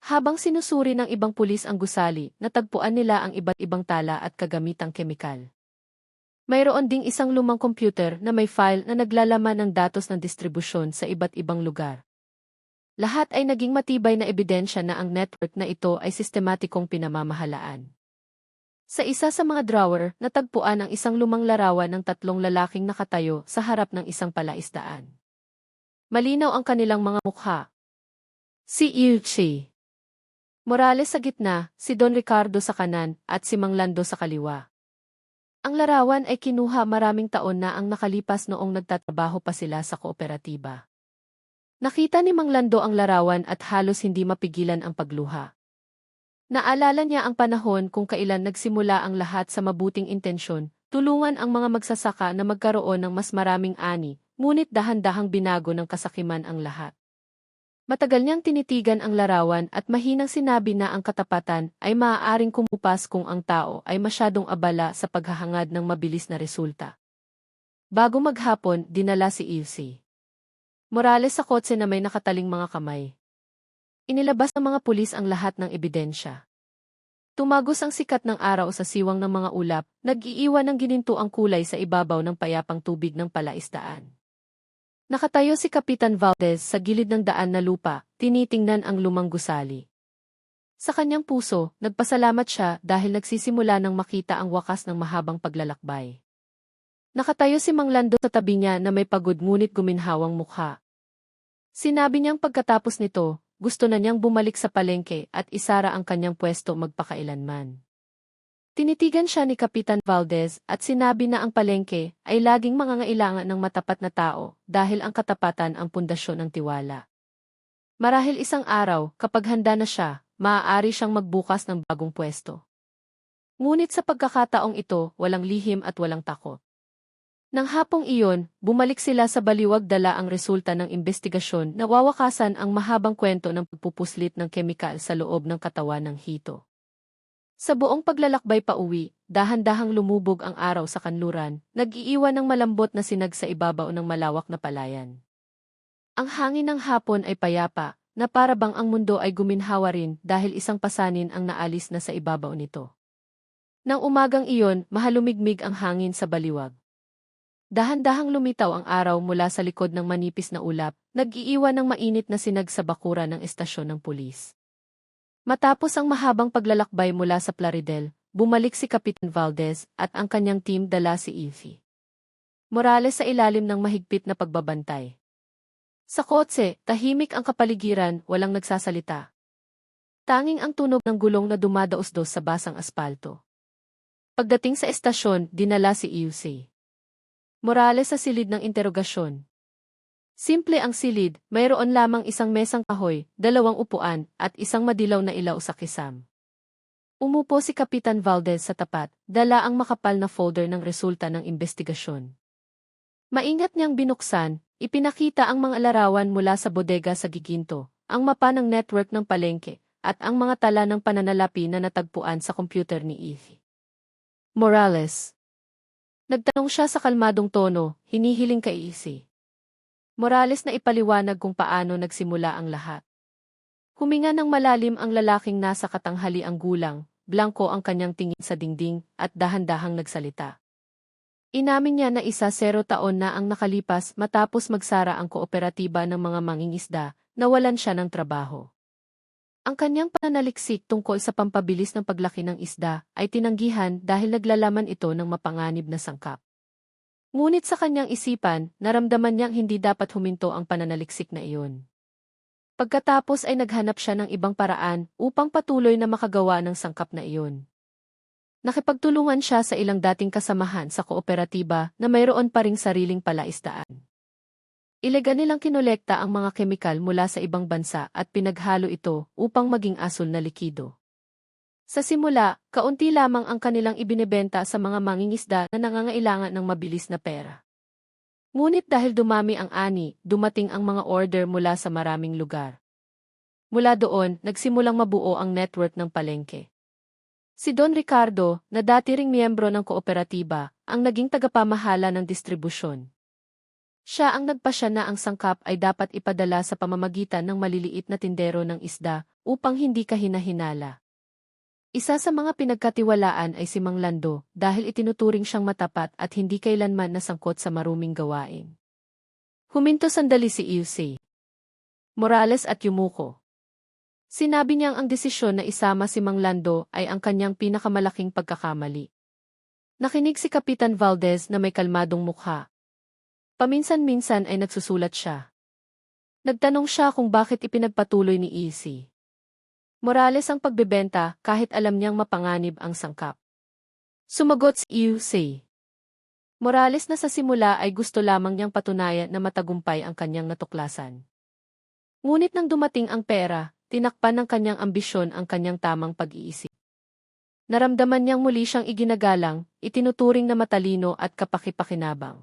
Habang sinusuri ng ibang pulis ang gusali, natagpuan nila ang iba't ibang tala at kagamitang kemikal. Mayroon ding isang lumang computer na may file na naglalaman ng datos ng distribusyon sa iba't ibang lugar. Lahat ay naging matibay na ebidensya na ang network na ito ay sistematikong pinamamahalaan. Sa isa sa mga drawer, natagpuan ang isang lumang larawan ng tatlong lalaking nakatayo sa harap ng isang palaisdaan. Malinaw ang kanilang mga mukha. Si Ilse Morales sa gitna, si Don Ricardo sa kanan, at si Mang Lando sa kaliwa. Ang larawan ay kinuha maraming taon na ang nakalipas noong nagtatrabaho pa sila sa kooperatiba. Nakita ni Mang Lando ang larawan at halos hindi mapigilan ang pagluha. Naalala niya ang panahon kung kailan nagsimula ang lahat sa mabuting intensyon, tulungan ang mga magsasaka na magkaroon ng mas maraming ani, ngunit dahan-dahang binago ng kasakiman ang lahat. Matagal niyang tinitigan ang larawan at mahinang sinabi na ang katapatan ay maaaring kumupas kung ang tao ay masyadong abala sa paghahangad ng mabilis na resulta. Bago maghapon, dinala si Ilse Morales sa kotse na may nakataling mga kamay. Inilabas ng mga pulis ang lahat ng ebidensya. Tumagos ang sikat ng araw sa siwang ng mga ulap, nag-iiwan ng gininto ang kulay sa ibabaw ng payapang tubig ng palaisdaan. Nakatayo si Kapitan Valdez sa gilid ng daan na lupa, tinitingnan ang lumang gusali. Sa kanyang puso, nagpasalamat siya dahil nagsisimula ng makita ang wakas ng mahabang paglalakbay. Nakatayo si Mang Lando sa tabi niya na may pagod ngunit guminhawang mukha. Sinabi niyang pagkatapos nito, gusto na niyang bumalik sa palengke at isara ang kanyang pwesto magpakailanman. Tinitigan siya ni Kapitan Valdez at sinabi na ang palengke ay laging mangangailangan ng matapat na tao dahil ang katapatan ang pundasyon ng tiwala. Marahil isang araw, kapag handa na siya, maaari siyang magbukas ng bagong pwesto. Ngunit sa pagkakataong ito, walang lihim at walang takot. Nang hapong iyon, bumalik sila sa baliwag dala ang resulta ng investigasyon na wawakasan ang mahabang kwento ng pagpupuslit ng kemikal sa loob ng katawan ng hito. Sa buong paglalakbay pa uwi, dahan-dahang lumubog ang araw sa kanluran, nag-iiwan ng malambot na sinag sa ibabaw ng malawak na palayan. Ang hangin ng hapon ay payapa, na para bang ang mundo ay guminhawa rin dahil isang pasanin ang naalis na sa ibabaw nito. Nang umagang iyon, mahalumigmig ang hangin sa baliwag. Dahan-dahang lumitaw ang araw mula sa likod ng manipis na ulap, nag-iiwan ng mainit na sinag sa bakuran ng estasyon ng pulis. Matapos ang mahabang paglalakbay mula sa Plaridel, bumalik si Kapitan Valdez at ang kanyang team dala si Ilse Morales sa ilalim ng mahigpit na pagbabantay. Sa kotse, tahimik ang kapaligiran, walang nagsasalita. Tanging ang tunog ng gulong na dumadaos-dos sa basang aspalto. Pagdating sa estasyon, dinala si Ilse Morales sa silid ng interogasyon. Simple ang silid, mayroon lamang isang mesang kahoy, 2 upuan, at isang madilaw na ilaw sa kisam. Umupo si Kapitan Valdez sa tapat, dala ang makapal na folder ng resulta ng investigasyon. Maingat niyang binuksan, ipinakita ang mga larawan mula sa bodega sa giginto, ang mapa ng network ng palengke, at ang mga tala ng pananalapi na natagpuan sa computer ni Ilse Morales. Nagtanong siya sa kalmadong tono, hinihiling kay Ilse Morales na ipaliwanag kung paano nagsimula ang lahat. Huminga ng malalim ang lalaking nasa katanghaliang gulang, blanko ang kanyang tingin sa dingding, at dahan-dahang nagsalita. Inamin niya na 10 taon na ang nakalipas matapos magsara ang kooperatiba ng mga mangingisda, nawalan siya ng trabaho. Ang kanyang pananaliksik tungkol sa pampabilis ng paglaki ng isda ay tinanggihan dahil naglalaman ito ng mapanganib na sangkap. Ngunit sa kanyang isipan, naramdaman niyang hindi dapat huminto ang pananaliksik na iyon. Pagkatapos ay naghanap siya ng ibang paraan upang patuloy na makagawa ng sangkap na iyon. Nakipagtulungan siya sa ilang dating kasamahan sa kooperatiba na mayroon pa ring sariling palaisdaan. Ilegal nilang kinolekta ang mga kemikal mula sa ibang bansa at pinaghalo ito upang maging asul na likido. Sa simula, kaunti lamang ang kanilang ibinebenta sa mga mangingisda na nangangailangan ng mabilis na pera. Ngunit dahil dumami ang ani, dumating ang mga order mula sa maraming lugar. Mula doon, nagsimulang mabuo ang network ng palengke. Si Don Ricardo, na dati ring miyembro ng kooperatiba, ang naging tagapamahala ng distribusyon. Siya ang nagpasya na ang sangkap ay dapat ipadala sa pamamagitan ng maliliit na tindero ng isda upang hindi kahina-hinala. Isa sa mga pinagkatiwalaan ay si Mang Lando dahil itinuturing siyang matapat at hindi kailanman nasangkot sa maruming gawain. Huminto sandali si Ilse Morales at yumuko. Sinabi niyang ang desisyon na isama si Mang Lando ay ang kanyang pinakamalaking pagkakamali. Nakinig si Kapitan Valdez na may kalmadong mukha. Paminsan-minsan ay nagsusulat siya. Nagtanong siya kung bakit ipinagpatuloy ni Ilse Morales ang pagbebenta kahit alam niyang mapanganib ang sangkap. Sumagot si Ilse Morales na sa simula ay gusto lamang niyang patunayan na matagumpay ang kanyang natuklasan. Ngunit nang dumating ang pera, tinakpan ng kanyang ambisyon ang kanyang tamang pag-iisip. Naramdaman niyang muli siyang iginagalang, itinuturing na matalino at kapaki-pakinabang.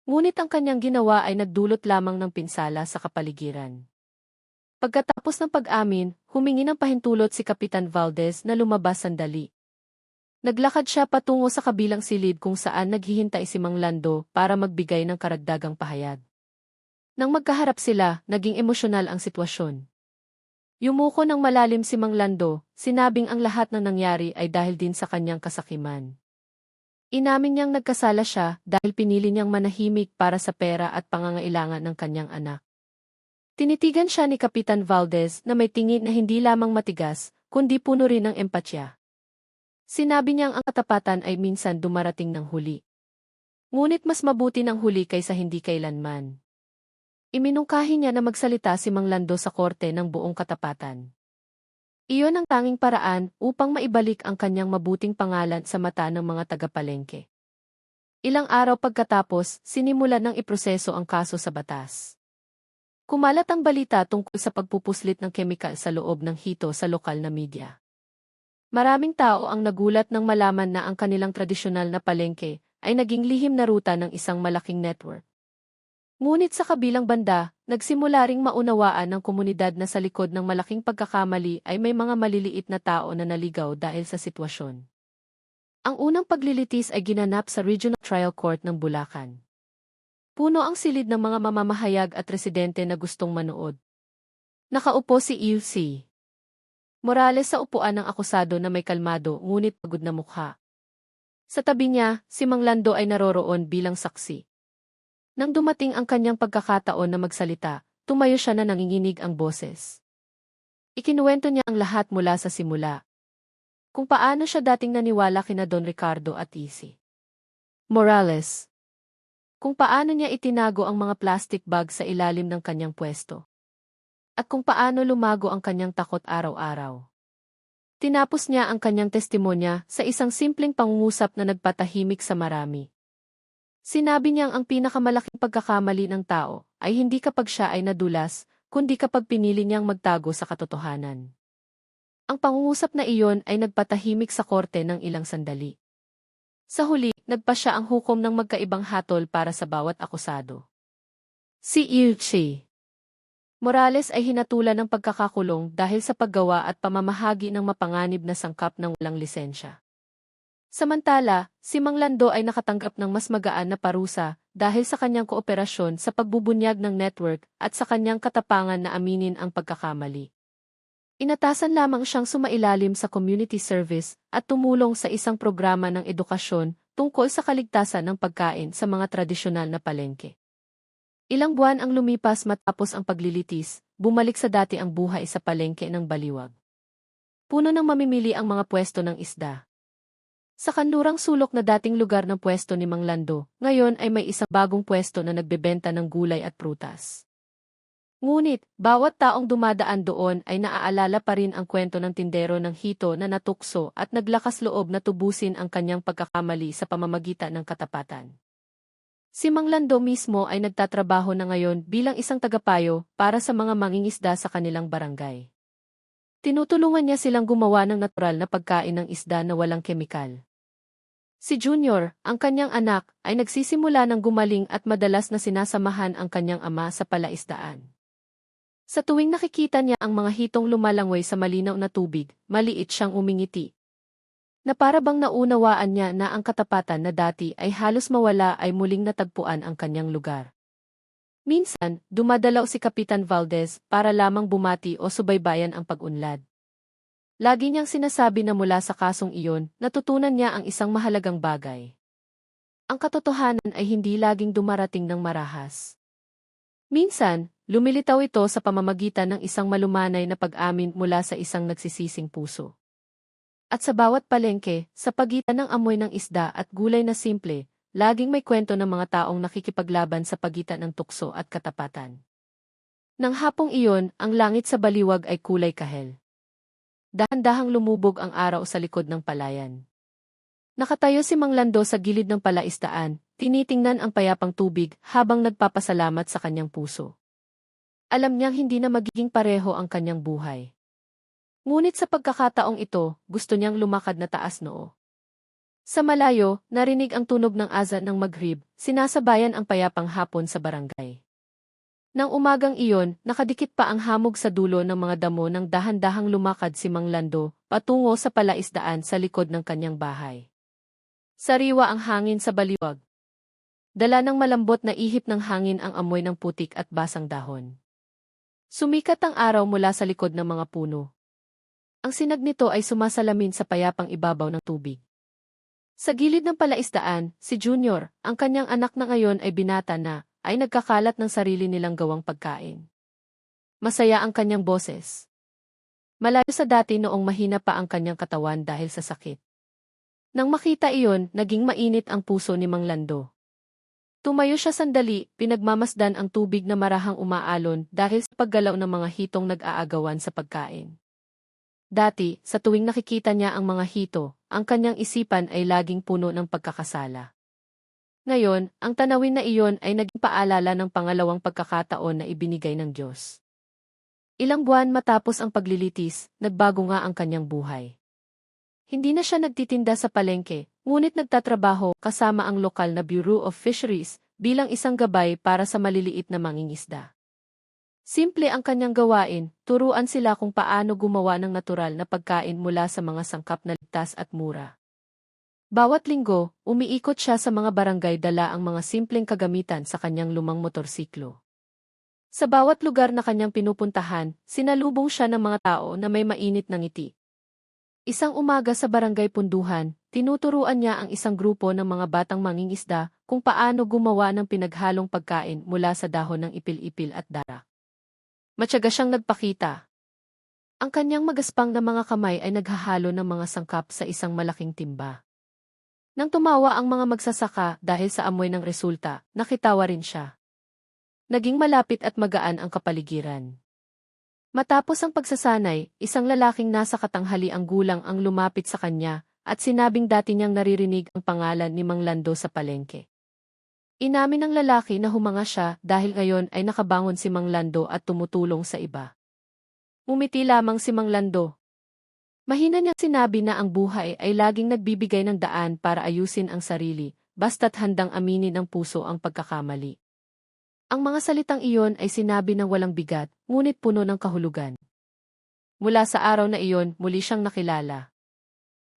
Ngunit ang kanyang ginawa ay nagdulot lamang ng pinsala sa kapaligiran. Pagkatapos ng pag-amin, humingi ng pahintulot si Kapitan Valdez na lumabas sandali. Naglakad siya patungo sa kabilang silid kung saan naghihintay si Mang Lando para magbigay ng karagdagang pahayag. Nang magkaharap sila, naging emosyonal ang sitwasyon. Yumuko ng malalim si Mang Lando, sinabing ang lahat ng nangyari ay dahil din sa kanyang kasakiman. Inamin niyang nagkasala siya dahil pinili niyang manahimik para sa pera at pangangailangan ng kanyang anak. Tinitigan siya ni Kapitan Valdez na may tingin na hindi lamang matigas, kundi puno rin ng empatya. Sinabi niyang ang katapatan ay minsan dumarating ng huli. Ngunit mas mabuti ng huli kaysa hindi kailanman. Iminungkahi niya na magsalita si Mang Lando sa korte ng buong katapatan. Iyon ang tanging paraan upang maibalik ang kanyang mabuting pangalan sa mata ng mga taga-palengke. Ilang araw pagkatapos, sinimulan ng iproseso ang kaso sa batas. Kumalat ang balita tungkol sa pagpupuslit ng kemikal sa loob ng hito sa lokal na media. Maraming tao ang nagulat nang malaman na ang kanilang tradisyonal na palengke ay naging lihim na ruta ng isang malaking network. Ngunit sa kabilang banda, nagsimula ring maunawaan ng komunidad na sa likod ng malaking pagkakamali ay may mga maliliit na tao na naligaw dahil sa sitwasyon. Ang unang paglilitis ay ginanap sa Regional Trial Court ng Bulacan. Puno ang silid ng mga mamamahayag at residente na gustong manood. Nakaupo si Ilse Morales sa upuan ng akusado na may kalmado ngunit pagod na mukha. Sa tabi niya, si Mang Lando ay naroroon bilang saksi. Nang dumating ang kanyang pagkakataon na magsalita, tumayo siya na nanginginig ang boses. Ikinuwento niya ang lahat mula sa simula. Kung paano siya dating naniwala kina Don Ricardo at Ilse Morales. Kung paano niya itinago ang mga plastic bag sa ilalim ng kanyang pwesto. At kung paano lumago ang kanyang takot araw-araw. Tinapos niya ang kanyang testimonya sa isang simpleng pangungusap na nagpatahimik sa marami. Sinabi niyang ang pinakamalaking pagkakamali ng tao ay hindi kapag siya ay nadulas, kundi kapag pinili niyang magtago sa katotohanan. Ang pangungusap na iyon ay nagpatahimik sa korte ng ilang sandali. Sa huli, nagpasya ang hukom ng magkaibang hatol para sa bawat akusado. Si Ilse Morales ay hinatulan ng pagkakakulong dahil sa paggawa at pamamahagi ng mapanganib na sangkap ng walang lisensya. Samantala, si Mang Lando ay nakatanggap ng mas magaan na parusa dahil sa kanyang kooperasyon sa pagbubunyag ng network at sa kanyang katapangan na aminin ang pagkakamali. Inatasan lamang siyang sumailalim sa community service at tumulong sa isang programa ng edukasyon tungkol sa kaligtasan ng pagkain sa mga tradisyonal na palengke. Ilang buwan ang lumipas matapos ang paglilitis, bumalik sa dati ang buhay sa palengke ng Baliwag. Puno ng mamimili ang mga pwesto ng isda. Sa kanlurang sulok na dating lugar ng pwesto ni Mang Lando, ngayon ay may isang bagong pwesto na nagbebenta ng gulay at prutas. Ngunit, bawat taong dumadaan doon ay naaalala pa rin ang kwento ng tindero ng hito na natukso at naglakas loob na tubusin ang kanyang pagkakamali sa pamamagitan ng katapatan. Si Mang Lando mismo ay nagtatrabaho na ngayon bilang isang tagapayo para sa mga mangingisda sa kanilang barangay. Tinutulungan niya silang gumawa ng natural na pagkain ng isda na walang kemikal. Si Junior, ang kanyang anak, ay nagsisimula ng gumaling at madalas na sinasamahan ang kanyang ama sa palaisdaan. Sa tuwing nakikita niya ang mga hitong lumalangoy sa malinaw na tubig, maliit siyang umingiti. Na para bang naunawaan niya na ang katapatan na dati ay halos mawala ay muling natagpuan ang kanyang lugar. Minsan, dumadalaw si Kapitan Valdez para lamang bumati o subaybayan ang pag-unlad. Lagi niyang sinasabi na mula sa kasong iyon, natutunan niya ang isang mahalagang bagay. Ang katotohanan ay hindi laging dumarating ng marahas. Minsan, lumilitaw ito sa pamamagitan ng isang malumanay na pag-amin mula sa isang nagsisising puso. At sa bawat palengke, sa pagitan ng amoy ng isda at gulay na simple, laging may kwento ng mga taong nakikipaglaban sa pagitan ng tukso at katapatan. Nang hapong iyon, ang langit sa baliwag ay kulay kahel. Dahan-dahang lumubog ang araw sa likod ng palayan. Nakatayo si Mang Lando sa gilid ng palaisdaan, tinitingnan ang payapang tubig habang nagpapasalamat sa kanyang puso. Alam niyang hindi na magiging pareho ang kanyang buhay. Ngunit sa pagkakataong ito, gusto niyang lumakad na taas noo. Sa malayo, narinig ang tunog ng azan ng Maghrib, sinasabayan ang payapang hapon sa barangay. Nang umagang iyon, nakadikit pa ang hamog sa dulo ng mga damo nang dahan-dahang lumakad si Mang Lando, patungo sa palaisdaan sa likod ng kanyang bahay. Sariwa ang hangin sa baliwag. Dala ng malambot na ihip ng hangin ang amoy ng putik at basang dahon. Sumikat ang araw mula sa likod ng mga puno. Ang sinag nito ay sumasalamin sa payapang ibabaw ng tubig. Sa gilid ng palaisdaan, si Junior, ang kanyang anak na ngayon ay binata na, ay nagkakalat ng sarili nilang gawang pagkain. Masaya ang kanyang boses. Malayo sa dati noong mahina pa ang kanyang katawan dahil sa sakit. Nang makita iyon, naging mainit ang puso ni Mang Lando. Tumayo siya sandali, pinagmamasdan ang tubig na marahang umaalon dahil sa paggalaw ng mga hitong nag-aagawan sa pagkain. Dati, sa tuwing nakikita niya ang mga hito, ang kanyang isipan ay laging puno ng pagkakasala. Ngayon, ang tanawin na iyon ay naging paalala ng pangalawang pagkakataon na ibinigay ng Diyos. Ilang buwan matapos ang paglilitis, nagbago nga ang kanyang buhay. Hindi na siya nagtitinda sa palengke, ngunit nagtatrabaho kasama ang lokal na Bureau of Fisheries bilang isang gabay para sa maliliit na mangingisda. Simple ang kanyang gawain, turuan sila kung paano gumawa ng natural na pagkain mula sa mga sangkap na ligtas at mura. Bawat linggo, umiikot siya sa mga barangay dala ang mga simpleng kagamitan sa kanyang lumang motorsiklo. Sa bawat lugar na kanyang pinupuntahan, sinalubong siya ng mga tao na may mainit na ngiti. Isang umaga sa barangay Punduhan, tinuturuan niya ang isang grupo ng mga batang mangingisda kung paano gumawa ng pinaghalong pagkain mula sa dahon ng ipil-ipil at dara. Matyaga siyang nagpakita. Ang kanyang magaspang na mga kamay ay naghahalo ng mga sangkap sa isang malaking timba. Nang tumawa ang mga magsasaka dahil sa amoy ng resulta, nakitawa rin siya. Naging malapit at magaan ang kapaligiran. Matapos ang pagsasanay, isang lalaking nasa katanghali ang gulang ang lumapit sa kanya at sinabing dati niyang naririnig ang pangalan ni Mang Lando sa palengke. Inamin ng lalaki na humanga siya dahil ngayon ay nakabangon si Mang Lando at tumutulong sa iba. Umiti lamang si Mang Lando. Mahina niyang sinabi na ang buhay ay laging nagbibigay ng daan para ayusin ang sarili, basta't handang aminin ng puso ang pagkakamali. Ang mga salitang iyon ay sinabi ng walang bigat, ngunit puno ng kahulugan. Mula sa araw na iyon, muli siyang nakilala.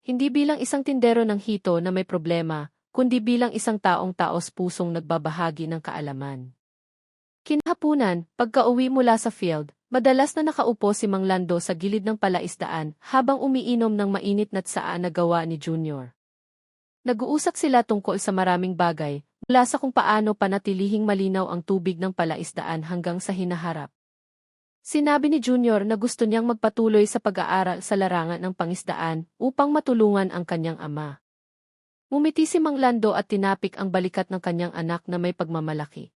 Hindi bilang isang tindero ng hito na may problema, kundi bilang isang taong taos-pusong nagbabahagi ng kaalaman. Kinahapunan, pagka-uwi mula sa field, madalas na nakaupo si Mang Lando sa gilid ng palaisdaan habang umiinom ng mainit na tsaa na gawa ni Junior. Nag-uusap sila tungkol sa maraming bagay, mula sa kung paano panatilihing malinaw ang tubig ng palaisdaan hanggang sa hinaharap. Sinabi ni Junior na gusto niyang magpatuloy sa pag-aaral sa larangan ng pangisdaan upang matulungan ang kanyang ama. Ngumiti si Mang Lando at tinapik ang balikat ng kanyang anak na may pagmamalaki.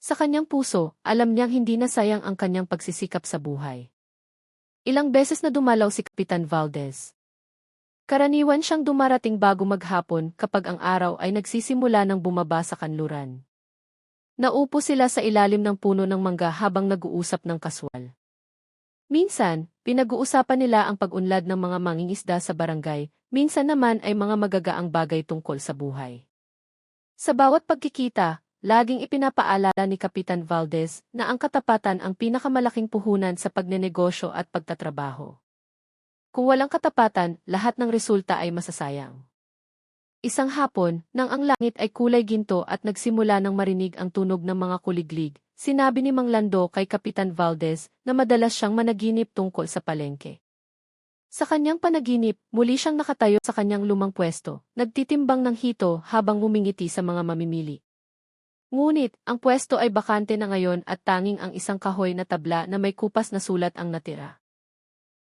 Sa kanyang puso, alam niyang hindi na sayang ang kanyang pagsisikap sa buhay. Ilang beses na dumalaw si Kapitan Valdez. Karaniwan siyang dumarating bago maghapon kapag ang araw ay nagsisimula ng bumaba sa kanluran. Naupo sila sa ilalim ng puno ng mangga habang nag-uusap ng kaswal. Minsan, pinag-uusapan nila ang pag-unlad ng mga mangingisda sa barangay, minsan naman ay mga magagaang bagay tungkol sa buhay. Sa bawat pagkikita, laging ipinapaalala ni Kapitan Valdez na ang katapatan ang pinakamalaking puhunan sa pagnenegosyo at pagtatrabaho. Kung walang katapatan, lahat ng resulta ay masasayang. Isang hapon, nang ang langit ay kulay ginto at nagsimula ng marinig ang tunog ng mga kuliglig, sinabi ni Mang Lando kay Kapitan Valdez na madalas siyang managinip tungkol sa palengke. Sa kanyang panaginip, muli siyang nakatayo sa kanyang lumang pwesto, nagtitimbang ng hito habang ngumingiti sa mga mamimili. Ngunit, ang pwesto ay bakante na ngayon at tanging ang isang kahoy na tabla na may kupas na sulat ang natira.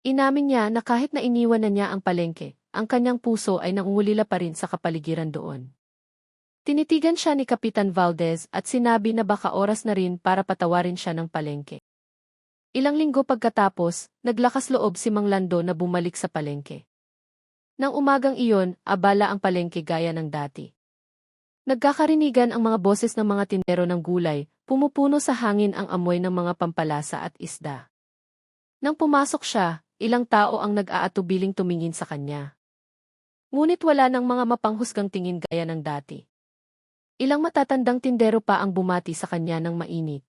Inamin niya na kahit na iniwan na niya ang palengke, ang kanyang puso ay nangungulila pa rin sa kapaligiran doon. Tinitigan siya ni Kapitan Valdez at sinabi na baka oras na rin para patawarin siya ng palengke. Ilang linggo pagkatapos, naglakas loob si Mang Lando na bumalik sa palengke. Nang umagang iyon, abala ang palengke gaya ng dati. Nagkakarinigan ang mga boses ng mga tindero ng gulay, pumupuno sa hangin ang amoy ng mga pampalasa at isda. Nang pumasok siya, ilang tao ang nag-aatubiling tumingin sa kanya. Ngunit wala nang mga mapanghusgang tingin gaya ng dati. Ilang matatandang tindero pa ang bumati sa kanya ng mainit.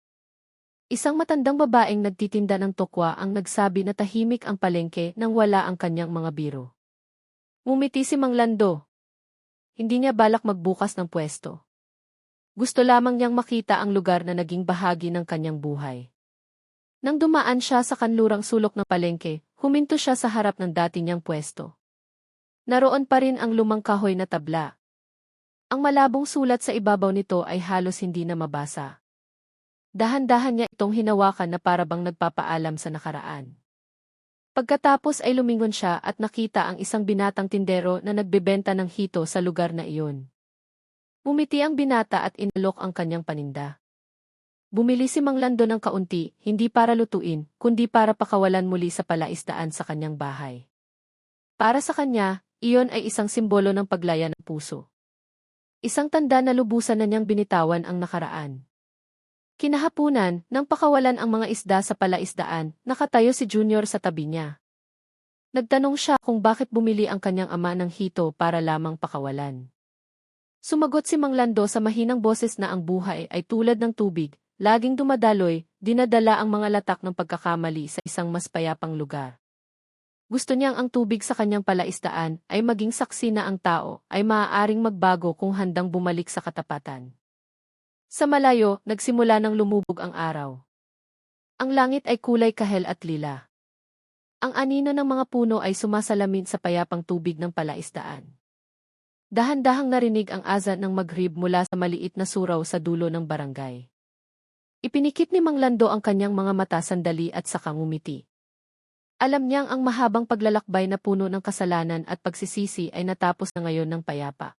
Isang matandang babaeng nagtitinda ng tokwa ang nagsabi na tahimik ang palengke nang wala ang kanyang mga biro. Ngumiti si Mang Lando. Hindi niya balak magbukas ng pwesto. Gusto lamang niyang makita ang lugar na naging bahagi ng kanyang buhay. Nang dumaan siya sa kanlurang sulok ng palengke, huminto siya sa harap ng dati niyang pwesto. Naroon pa rin ang lumang kahoy na tabla. Ang malabong sulat sa ibabaw nito ay halos hindi na mabasa. Dahan-dahan niya itong hinawakan na para bang nagpapaalam sa nakaraan. Pagkatapos ay lumingon siya at nakita ang isang binatang tindero na nagbebenta ng hito sa lugar na iyon. Umiti ang binata at inalok ang kanyang paninda. Bumili si Mang Lando ng kaunti, hindi para lutuin, kundi para pakawalan muli sa palaisdaan sa kanyang bahay. Para sa kanya, iyon ay isang simbolo ng paglaya ng puso. Isang tanda na lubusan na niyang binitawan ang nakaraan. Kinahapunan, nang pakawalan ang mga isda sa palaisdaan, nakatayo si Junior sa tabi niya. Nagtanong siya kung bakit bumili ang kanyang ama ng hito para lamang pakawalan. Sumagot si Mang Lando sa mahinang boses na ang buhay ay tulad ng tubig, laging dumadaloy, dinadala ang mga latak ng pagkakamali sa isang mas payapang lugar. Gusto niyang ang tubig sa kanyang palaisdaan ay maging saksi na ang tao ay maaaring magbago kung handang bumalik sa katapatan. Sa malayo, nagsimula ng lumubog ang araw. Ang langit ay kulay kahel at lila. Ang anino ng mga puno ay sumasalamin sa payapang tubig ng palaisdaan. Dahan-dahang narinig ang azan ng maghrib mula sa maliit na surau sa dulo ng barangay. Ipinikit ni Mang Lando ang kanyang mga mata sandali at saka ngumiti. Alam niyang ang mahabang paglalakbay na puno ng kasalanan at pagsisisi ay natapos na ngayon ng payapa.